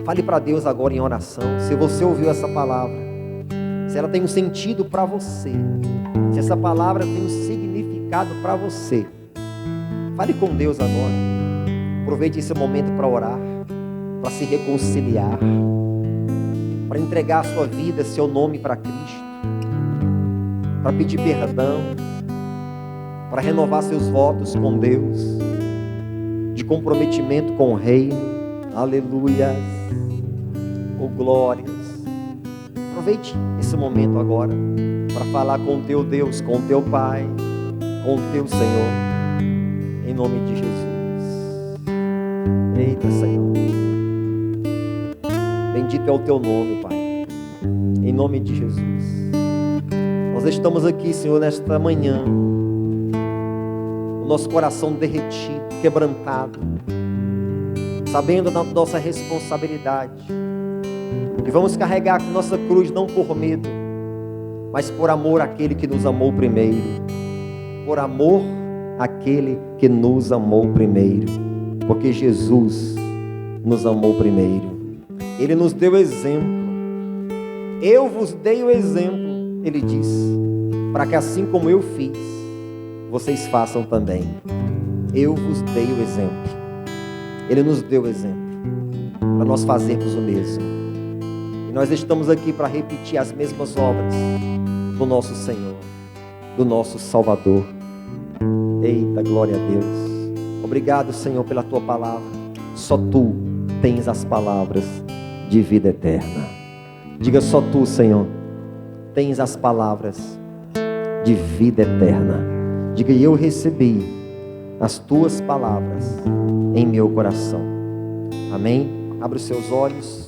Fale para Deus agora em oração. Se você ouviu essa palavra, se ela tem um sentido para você, se essa palavra tem um significado para você, fale com Deus agora. Aproveite esse momento para orar, para se reconciliar, para entregar a sua vida, seu nome para Cristo, para pedir perdão, para renovar seus votos com Deus, de comprometimento com o reino. Aleluia. Oh glórias. Aproveite esse momento agora para falar com o teu Deus, com o teu Pai, com o teu Senhor, em nome de Jesus. Eita, Senhor, bendito é o teu nome, Pai, em nome de Jesus. Nós estamos aqui, Senhor, nesta manhã, o nosso coração derretido, quebrantado, sabendo da nossa responsabilidade, e vamos carregar a nossa cruz não por medo, mas por amor àquele que nos amou primeiro. Por amor àquele que nos amou primeiro. Porque Jesus nos amou primeiro. Ele nos deu exemplo. Eu vos dei o exemplo, ele diz, para que assim como eu fiz, vocês façam também. Eu vos dei o exemplo. Ele nos deu o exemplo para nós fazermos o mesmo. E nós estamos aqui para repetir as mesmas obras do nosso Senhor, do nosso Salvador. Eita, glória a Deus. Obrigado, Senhor, pela tua palavra. Só tu tens as palavras de vida eterna. Diga: só tu, Senhor, tens as palavras de vida eterna. Diga: eu recebi as tuas palavras em meu coração. Amém? Abra os seus olhos.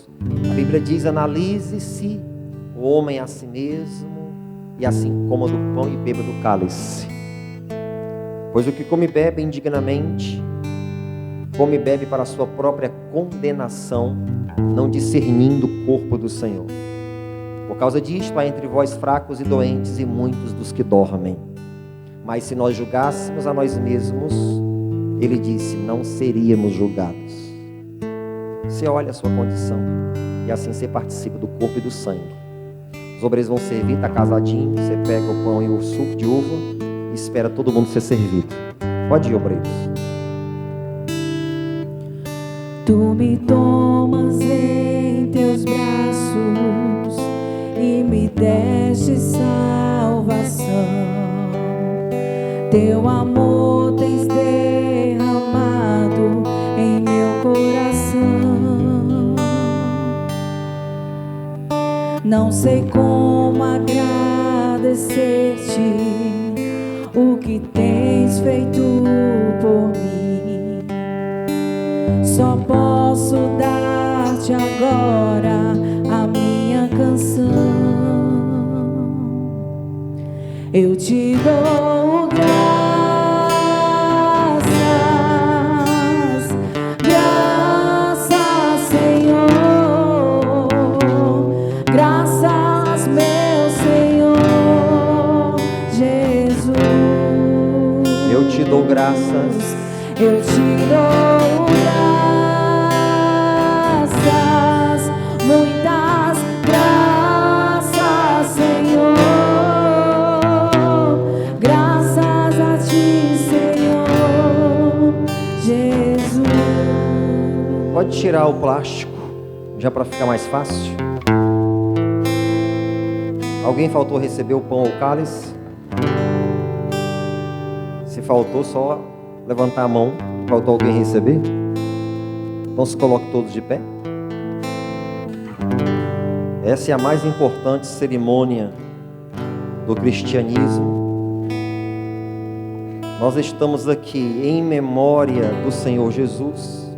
A Bíblia diz: analise-se o homem a si mesmo, e assim coma do pão e beba do cálice. Pois o que come e bebe indignamente, come e bebe para a sua própria condenação, não discernindo o corpo do Senhor. Por causa disto há entre vós fracos e doentes, e muitos dos que dormem. Mas se nós julgássemos a nós mesmos, ele disse, não seríamos julgados. Você olha a sua condição, e assim você participa do corpo e do sangue. Os obreiros vão servir, está casadinho, você pega o pão e o suco de uva e espera todo mundo ser servido. Pode ir, obreiros. Tu me tomas em teus braços e me deste salvação. Teu amor tens derramado em meu coração. Não sei como agradecer-te o que tens feito por mim. Só posso dar-te agora a minha canção. Eu te dou graças, Senhor. Graças, meu Senhor Jesus. Eu te dou graças. Eu te dou graças, muitas graças, Senhor. Graças a ti, Senhor Jesus. Pode tirar o plástico, já para ficar mais fácil. Alguém faltou receber o pão ou o cálice? Se faltou, só levantar a mão. Faltou alguém receber? Então se coloque todos de pé. Essa é a mais importante cerimônia do cristianismo. Nós estamos aqui em memória do Senhor Jesus,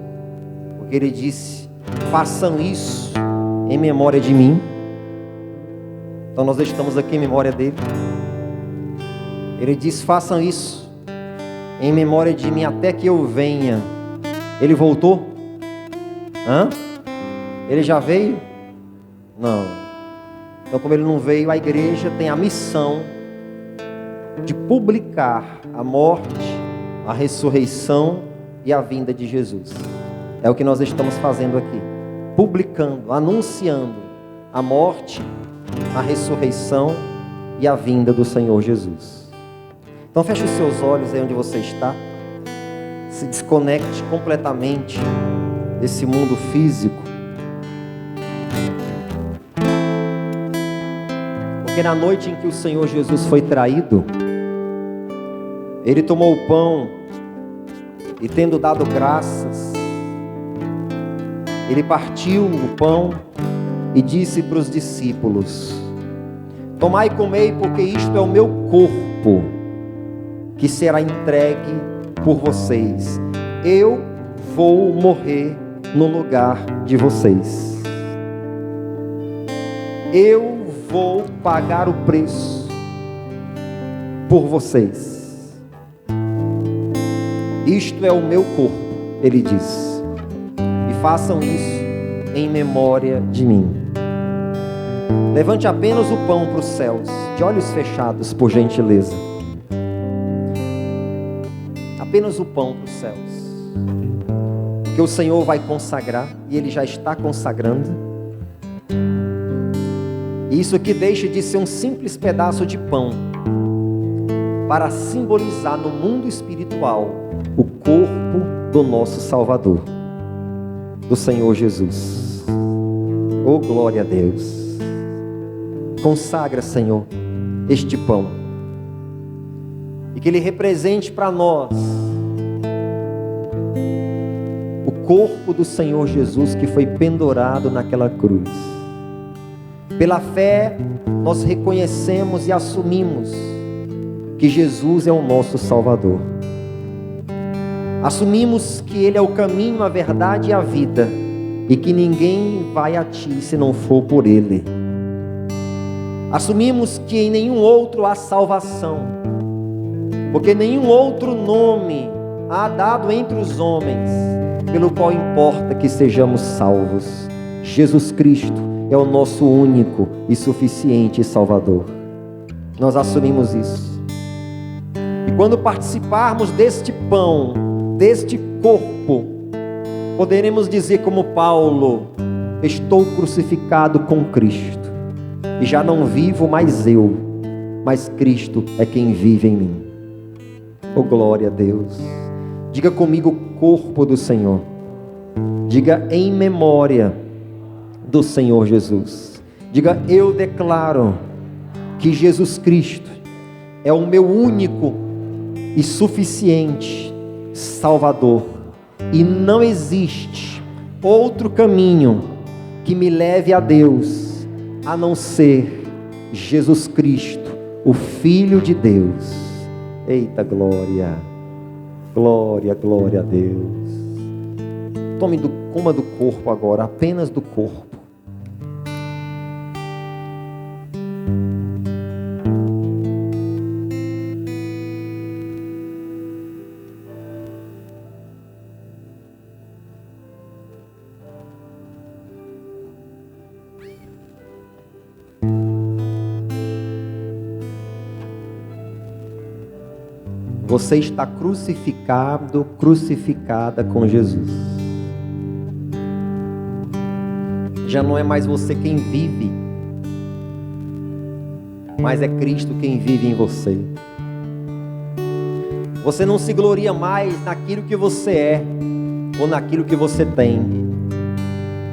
porque Ele disse, façam isso em memória de mim. Então nós estamos aqui em memória dele. Ele diz, façam isso em memória de mim até que eu venha. Ele voltou? Ele já veio? Não. Então, como ele não veio, a igreja tem a missão de publicar a morte, a ressurreição e a vinda de Jesus. É o que nós estamos fazendo aqui, publicando, anunciando a morte, a ressurreição e a vinda do Senhor Jesus. Então feche os seus olhos aí onde você está, se desconecte completamente desse mundo físico, porque na noite em que o Senhor Jesus foi traído, Ele tomou o pão e, tendo dado graças, Ele partiu o pão e disse para os discípulos: tomai e comei, porque isto é o meu corpo, que será entregue por vocês. Eu vou morrer no lugar de vocês. Eu vou pagar o preço por vocês. Isto é o meu corpo, ele diz, e façam isso em memória de mim. Levante apenas o pão para os céus, de olhos fechados, por gentileza. Apenas o pão para os céus, porque o Senhor vai consagrar, e Ele já está consagrando. E isso aqui deixa de ser um simples pedaço de pão, para simbolizar no mundo espiritual o corpo do nosso Salvador, do Senhor Jesus. Oh, glória a Deus! Consagra, Senhor, este pão, e que ele represente para nós o corpo do Senhor Jesus, que foi pendurado naquela cruz. Pela fé, nós reconhecemos e assumimos que Jesus é o nosso Salvador. Assumimos que Ele é o caminho, a verdade e a vida, e que ninguém vai a Ti se não for por Ele. Assumimos que em nenhum outro há salvação, porque nenhum outro nome há dado entre os homens, pelo qual importa que sejamos salvos. Jesus Cristo é o nosso único e suficiente Salvador. Nós assumimos isso. E quando participarmos deste pão, deste corpo, poderemos dizer como Paulo: estou crucificado com Cristo, e já não vivo mais eu, mas Cristo é quem vive em mim. Oh, glória a Deus! Diga comigo: corpo do Senhor. Diga: em memória do Senhor Jesus. Diga: eu declaro que Jesus Cristo é o meu único e suficiente Salvador, e não existe outro caminho que me leve a Deus a não ser Jesus Cristo, o Filho de Deus. Eita glória, glória, glória a Deus. Coma do corpo agora, apenas do corpo. Você está crucificado, crucificada com Jesus. Já não é mais você quem vive, mas é Cristo quem vive em você. Você não se gloria mais naquilo que você é, ou naquilo que você tem,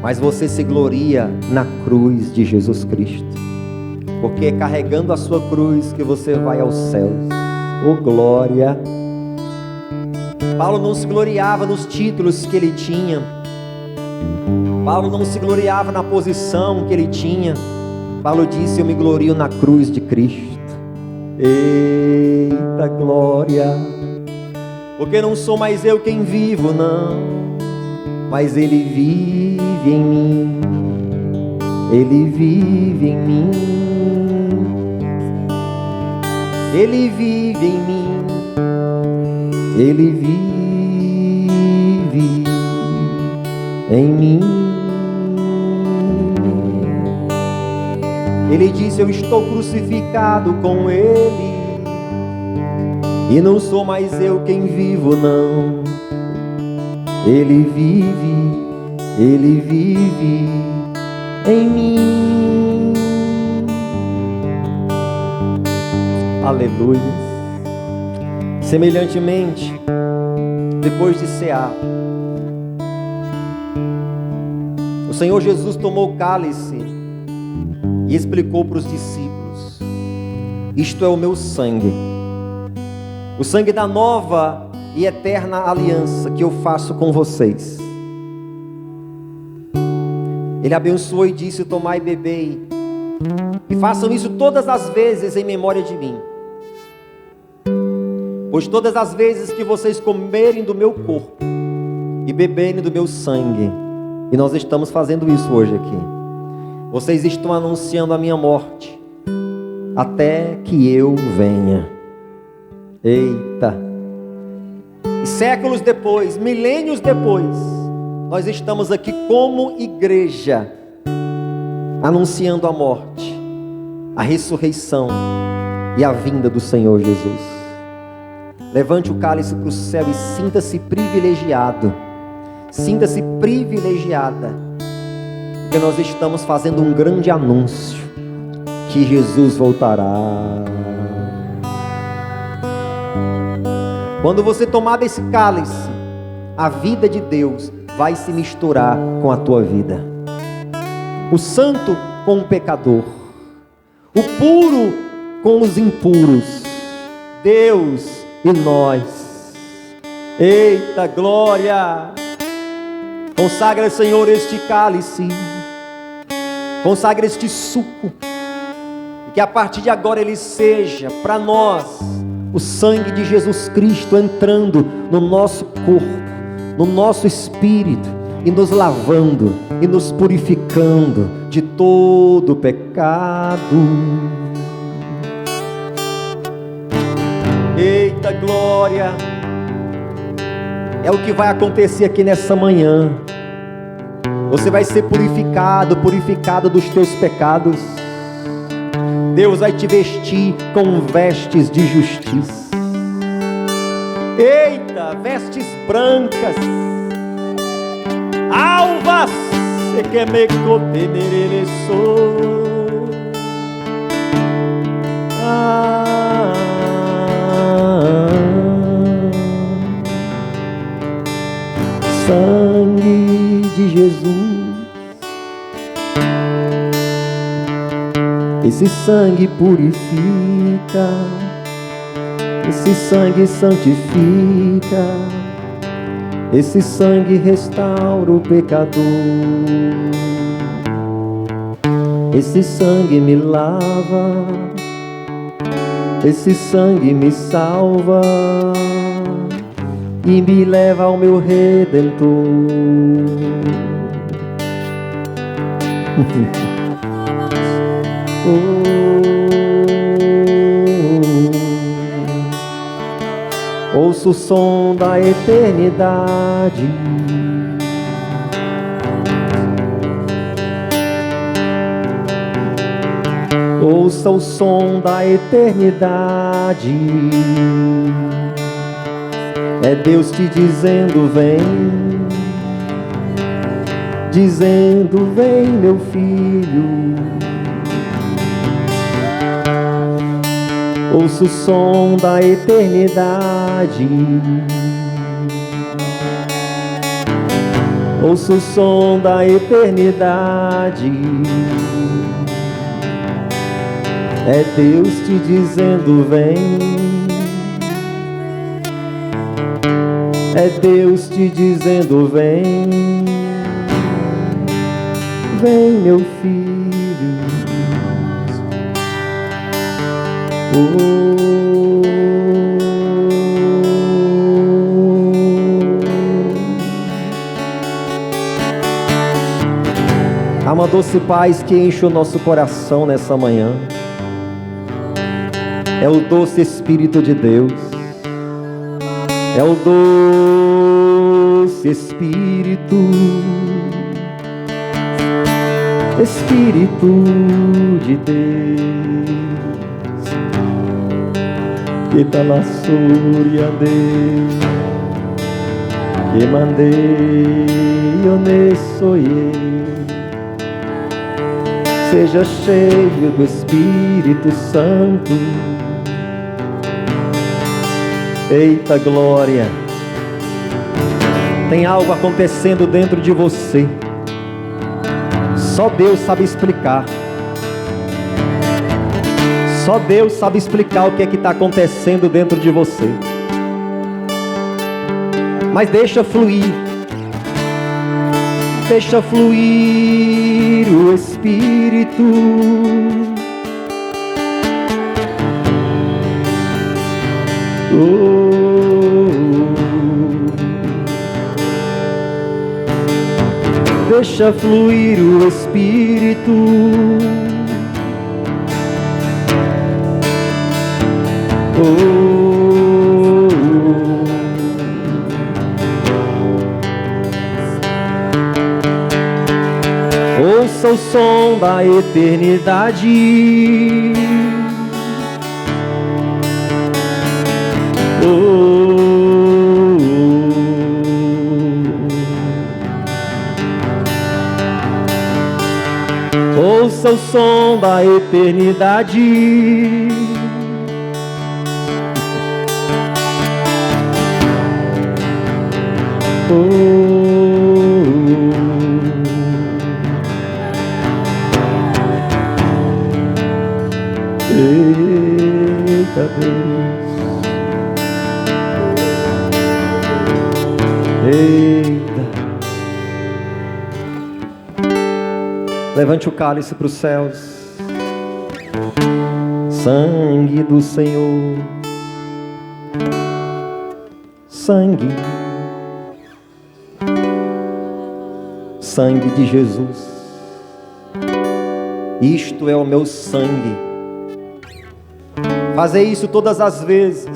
mas você se gloria na cruz de Jesus Cristo, porque é carregando a sua cruz que você vai aos céus. Oh, glória! Paulo não se gloriava nos títulos que ele tinha. Paulo não se gloriava na posição que ele tinha. Paulo disse: eu me glorio na cruz de Cristo. Eita glória! Porque não sou mais eu quem vivo, não, mas Ele vive em mim. Ele vive em mim. Ele vive em mim, Ele vive em mim. Ele disse: eu estou crucificado com Ele, e não sou mais eu quem vivo, não. Ele vive em mim. Aleluia. Semelhantemente, depois de cear, o Senhor Jesus tomou o cálice e explicou para os discípulos: isto é o meu sangue, o sangue da nova e eterna aliança que eu faço com vocês. Ele abençoou e disse: tomai e bebei, e façam isso todas as vezes em memória de mim. Pois todas as vezes que vocês comerem do meu corpo e beberem do meu sangue, e nós estamos fazendo isso hoje aqui, vocês estão anunciando a minha morte, até que eu venha. Eita! E séculos depois, milênios depois, nós estamos aqui como igreja, anunciando a morte, a ressurreição e a vinda do Senhor Jesus. Levante o cálice para o céu e sinta-se privilegiado. Sinta-se privilegiada, porque nós estamos fazendo um grande anúncio, que Jesus voltará. Quando você tomar desse cálice, a vida de Deus vai se misturar com a tua vida. O santo com o pecador, o puro com os impuros, Deus e nós. Eita glória! Consagra, Senhor, este cálice, consagra este suco, e que a partir de agora ele seja para nós o sangue de Jesus Cristo entrando no nosso corpo, no nosso espírito, e nos lavando e nos purificando de todo pecado. Eita glória! É o que vai acontecer aqui nessa manhã. Você vai ser purificado, purificado dos teus pecados. Deus vai te vestir com vestes de justiça. Eita, vestes brancas, alvas, se que me contenerei sou. Sangue de Jesus, esse sangue purifica, esse sangue santifica, esse sangue restaura o pecador, esse sangue me lava, esse sangue me salva e me leva ao meu Redentor. Ouço o som da eternidade, ouça o som da eternidade. É Deus te dizendo vem, dizendo vem meu filho. Ouço o som da eternidade, ouço o som da eternidade. É Deus te dizendo vem, é Deus te dizendo vem, vem meu filho. Há uma doce paz que enche o nosso coração nessa manhã. É o doce Espírito de Deus. É o doce Espírito, Espírito de Deus, que tá na súria Deus, que mandei eu ne soye. Seja cheio do Espírito Santo. Eita glória! Tem algo acontecendo dentro de você. Só Deus sabe explicar. Só Deus sabe explicar o que é que está acontecendo dentro de você. Mas deixa fluir. Deixa fluir o Espírito. Deixa fluir o Espírito. Ouça o som da eternidade. Ouça o som da eternidade. Eita Deus. Eita. Levante o cálice para os céus. Sangue do Senhor. Sangue. Sangue de Jesus. Isto é o meu sangue. Fazei isso todas as vezes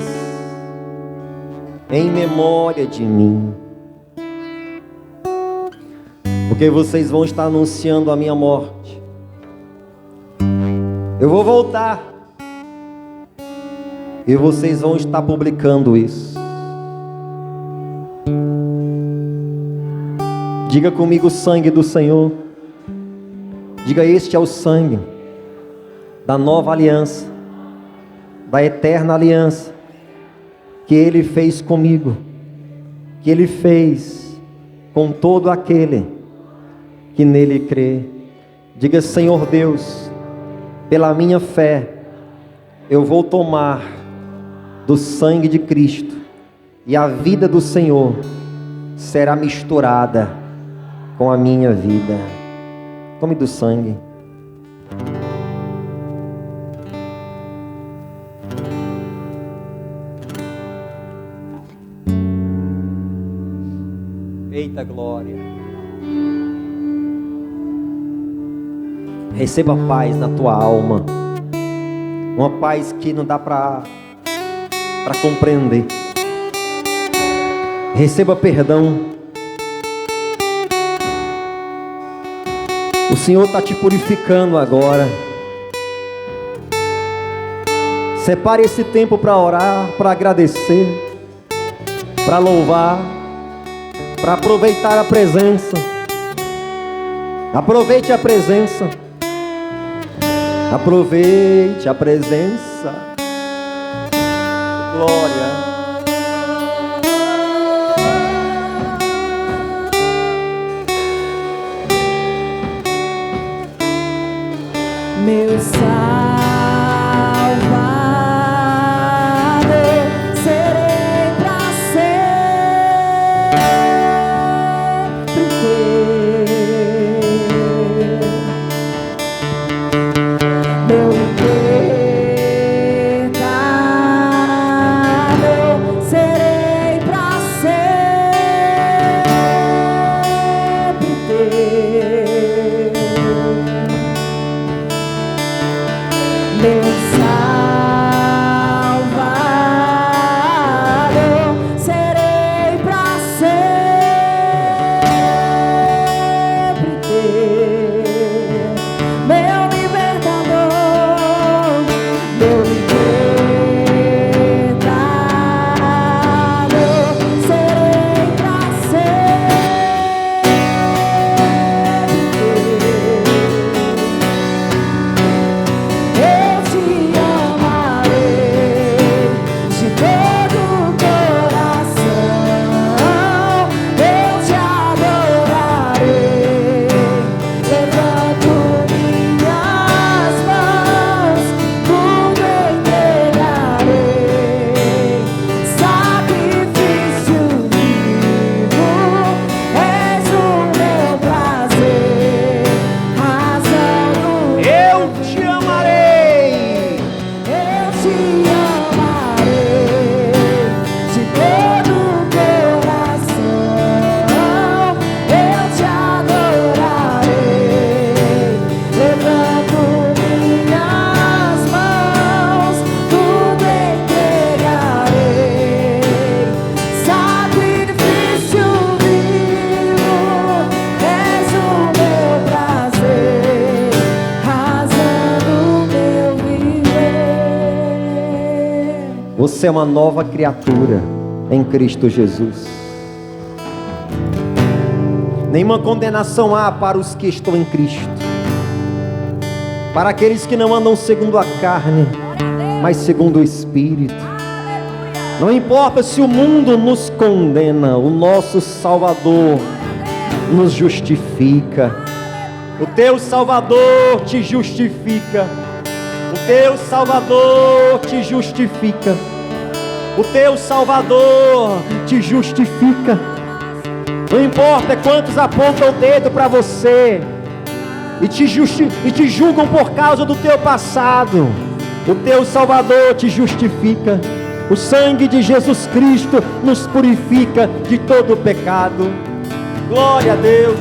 em memória de mim, porque vocês vão estar anunciando a minha morte. Eu vou voltar e vocês vão estar publicando isso. Diga comigo: o sangue do Senhor. Diga: este é o sangue da nova aliança, da eterna aliança, que Ele fez comigo, que Ele fez com todo aquele que nele crê. Diga: Senhor Deus, pela minha fé, eu vou tomar do sangue de Cristo, e a vida do Senhor será misturada com a minha vida. Tome do sangue. Eita glória. Receba paz na tua alma. Uma paz que não dá para compreender. Receba perdão. O Senhor está te purificando agora. Separe esse tempo para orar, para agradecer, para louvar, para aproveitar a presença. Aproveite a presença. Aproveite a presença. Glória. Meu Salvador, serei pra sempre teu. Meu libertador, Você é uma nova criatura em Cristo Jesus. Nenhuma condenação há para os que estão em Cristo, para aqueles que não andam segundo a carne, mas segundo o Espírito. Não importa se o mundo nos condena, o nosso Salvador nos justifica. O teu Salvador te justifica. O teu Salvador te justifica. O teu Salvador te justifica. Não importa quantos apontam o dedo para você e te julgam por causa do teu passado. O teu Salvador te justifica. O sangue de Jesus Cristo nos purifica de todo pecado. Glória a Deus,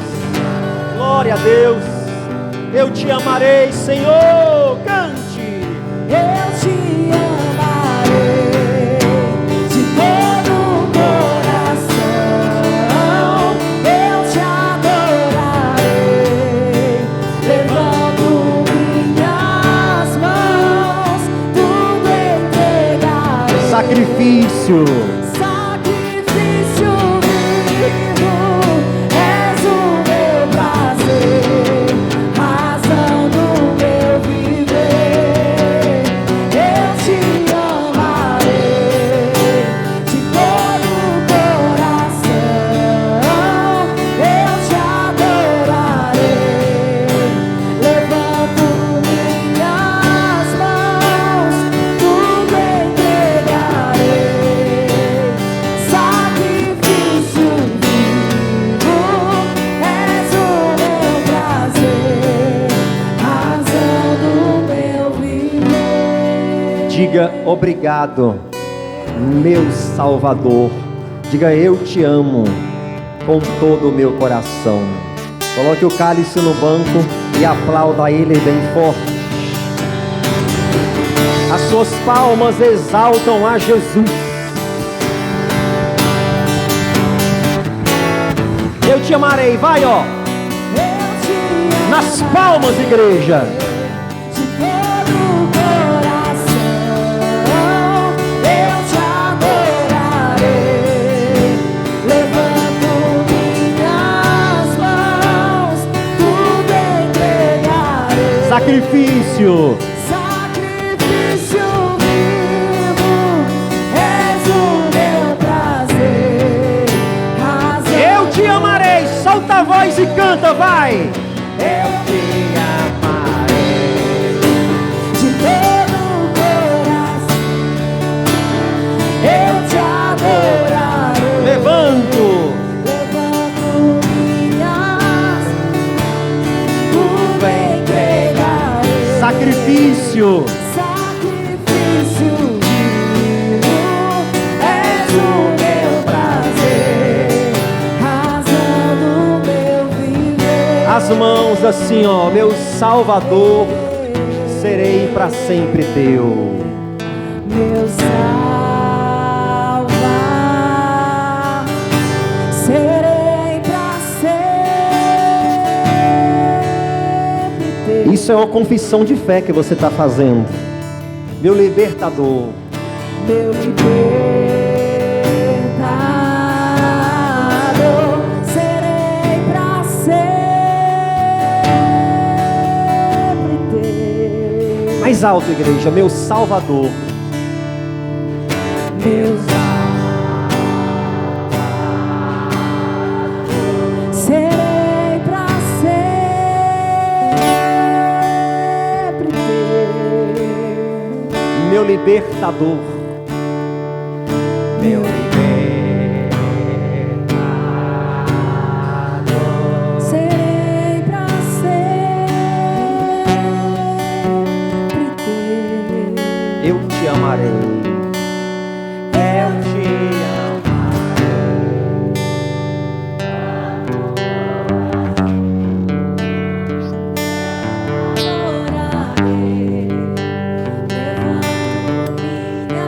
glória a Deus. Eu te amarei, Senhor. Cante. Eu te amarei de todo o coração. Eu te adorarei, levando minhas mãos, tudo entregarei. Sacrifício. Sacrifício vivo, és o meu prazer, razão do meu viver. Eu te amarei de todo o coração. Eu te adorarei, levando minhas mãos, tudo entregarei. Sacrifício vivo, és o meu prazer, razão do meu viver. Diga obrigado, meu Salvador. Diga eu te amo com todo o meu coração. Coloque o cálice no banco e aplauda ele bem forte. As suas palmas exaltam a Jesus. Eu te amarei, vai ó, Eu te nas palmas, igreja. de todo o coração. Eu te adorarei, levando minhas mãos, tudo entregarei. Sacrifício. Sacrifício vivo, és o meu prazer, razão. Eu te amarei, solta a voz e canta, vai. Eu te amarei de todo o coração. Eu te adorarei, Levanto. levando minhas, tudo entregarei. Sacrifício. Sacrifício vivo, és o meu prazer, razão do meu viver. As mãos assim ó, meu Salvador, serei para sempre teu. Meu salvar, serei pra sempre teu. Isso é uma confissão de fé que você está fazendo. Meu libertador. Meu libertador, serei pra sempre teu. Mais alto, igreja, meu Salvador. Meu salvar, serei pra sempre teu. Meu libertador. Meu libertador, serei pra sempre teu. Eu te amarei. Eu te amarei, levando minha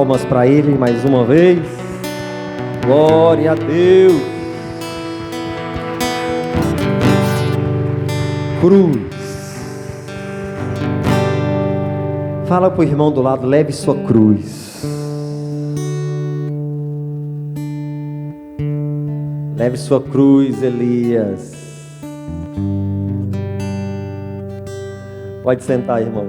palmas para Ele mais uma vez. Glória a Deus. Cruz. Fala para o irmão do lado, leve sua cruz. Leve sua cruz, Elias. Pode sentar, irmão.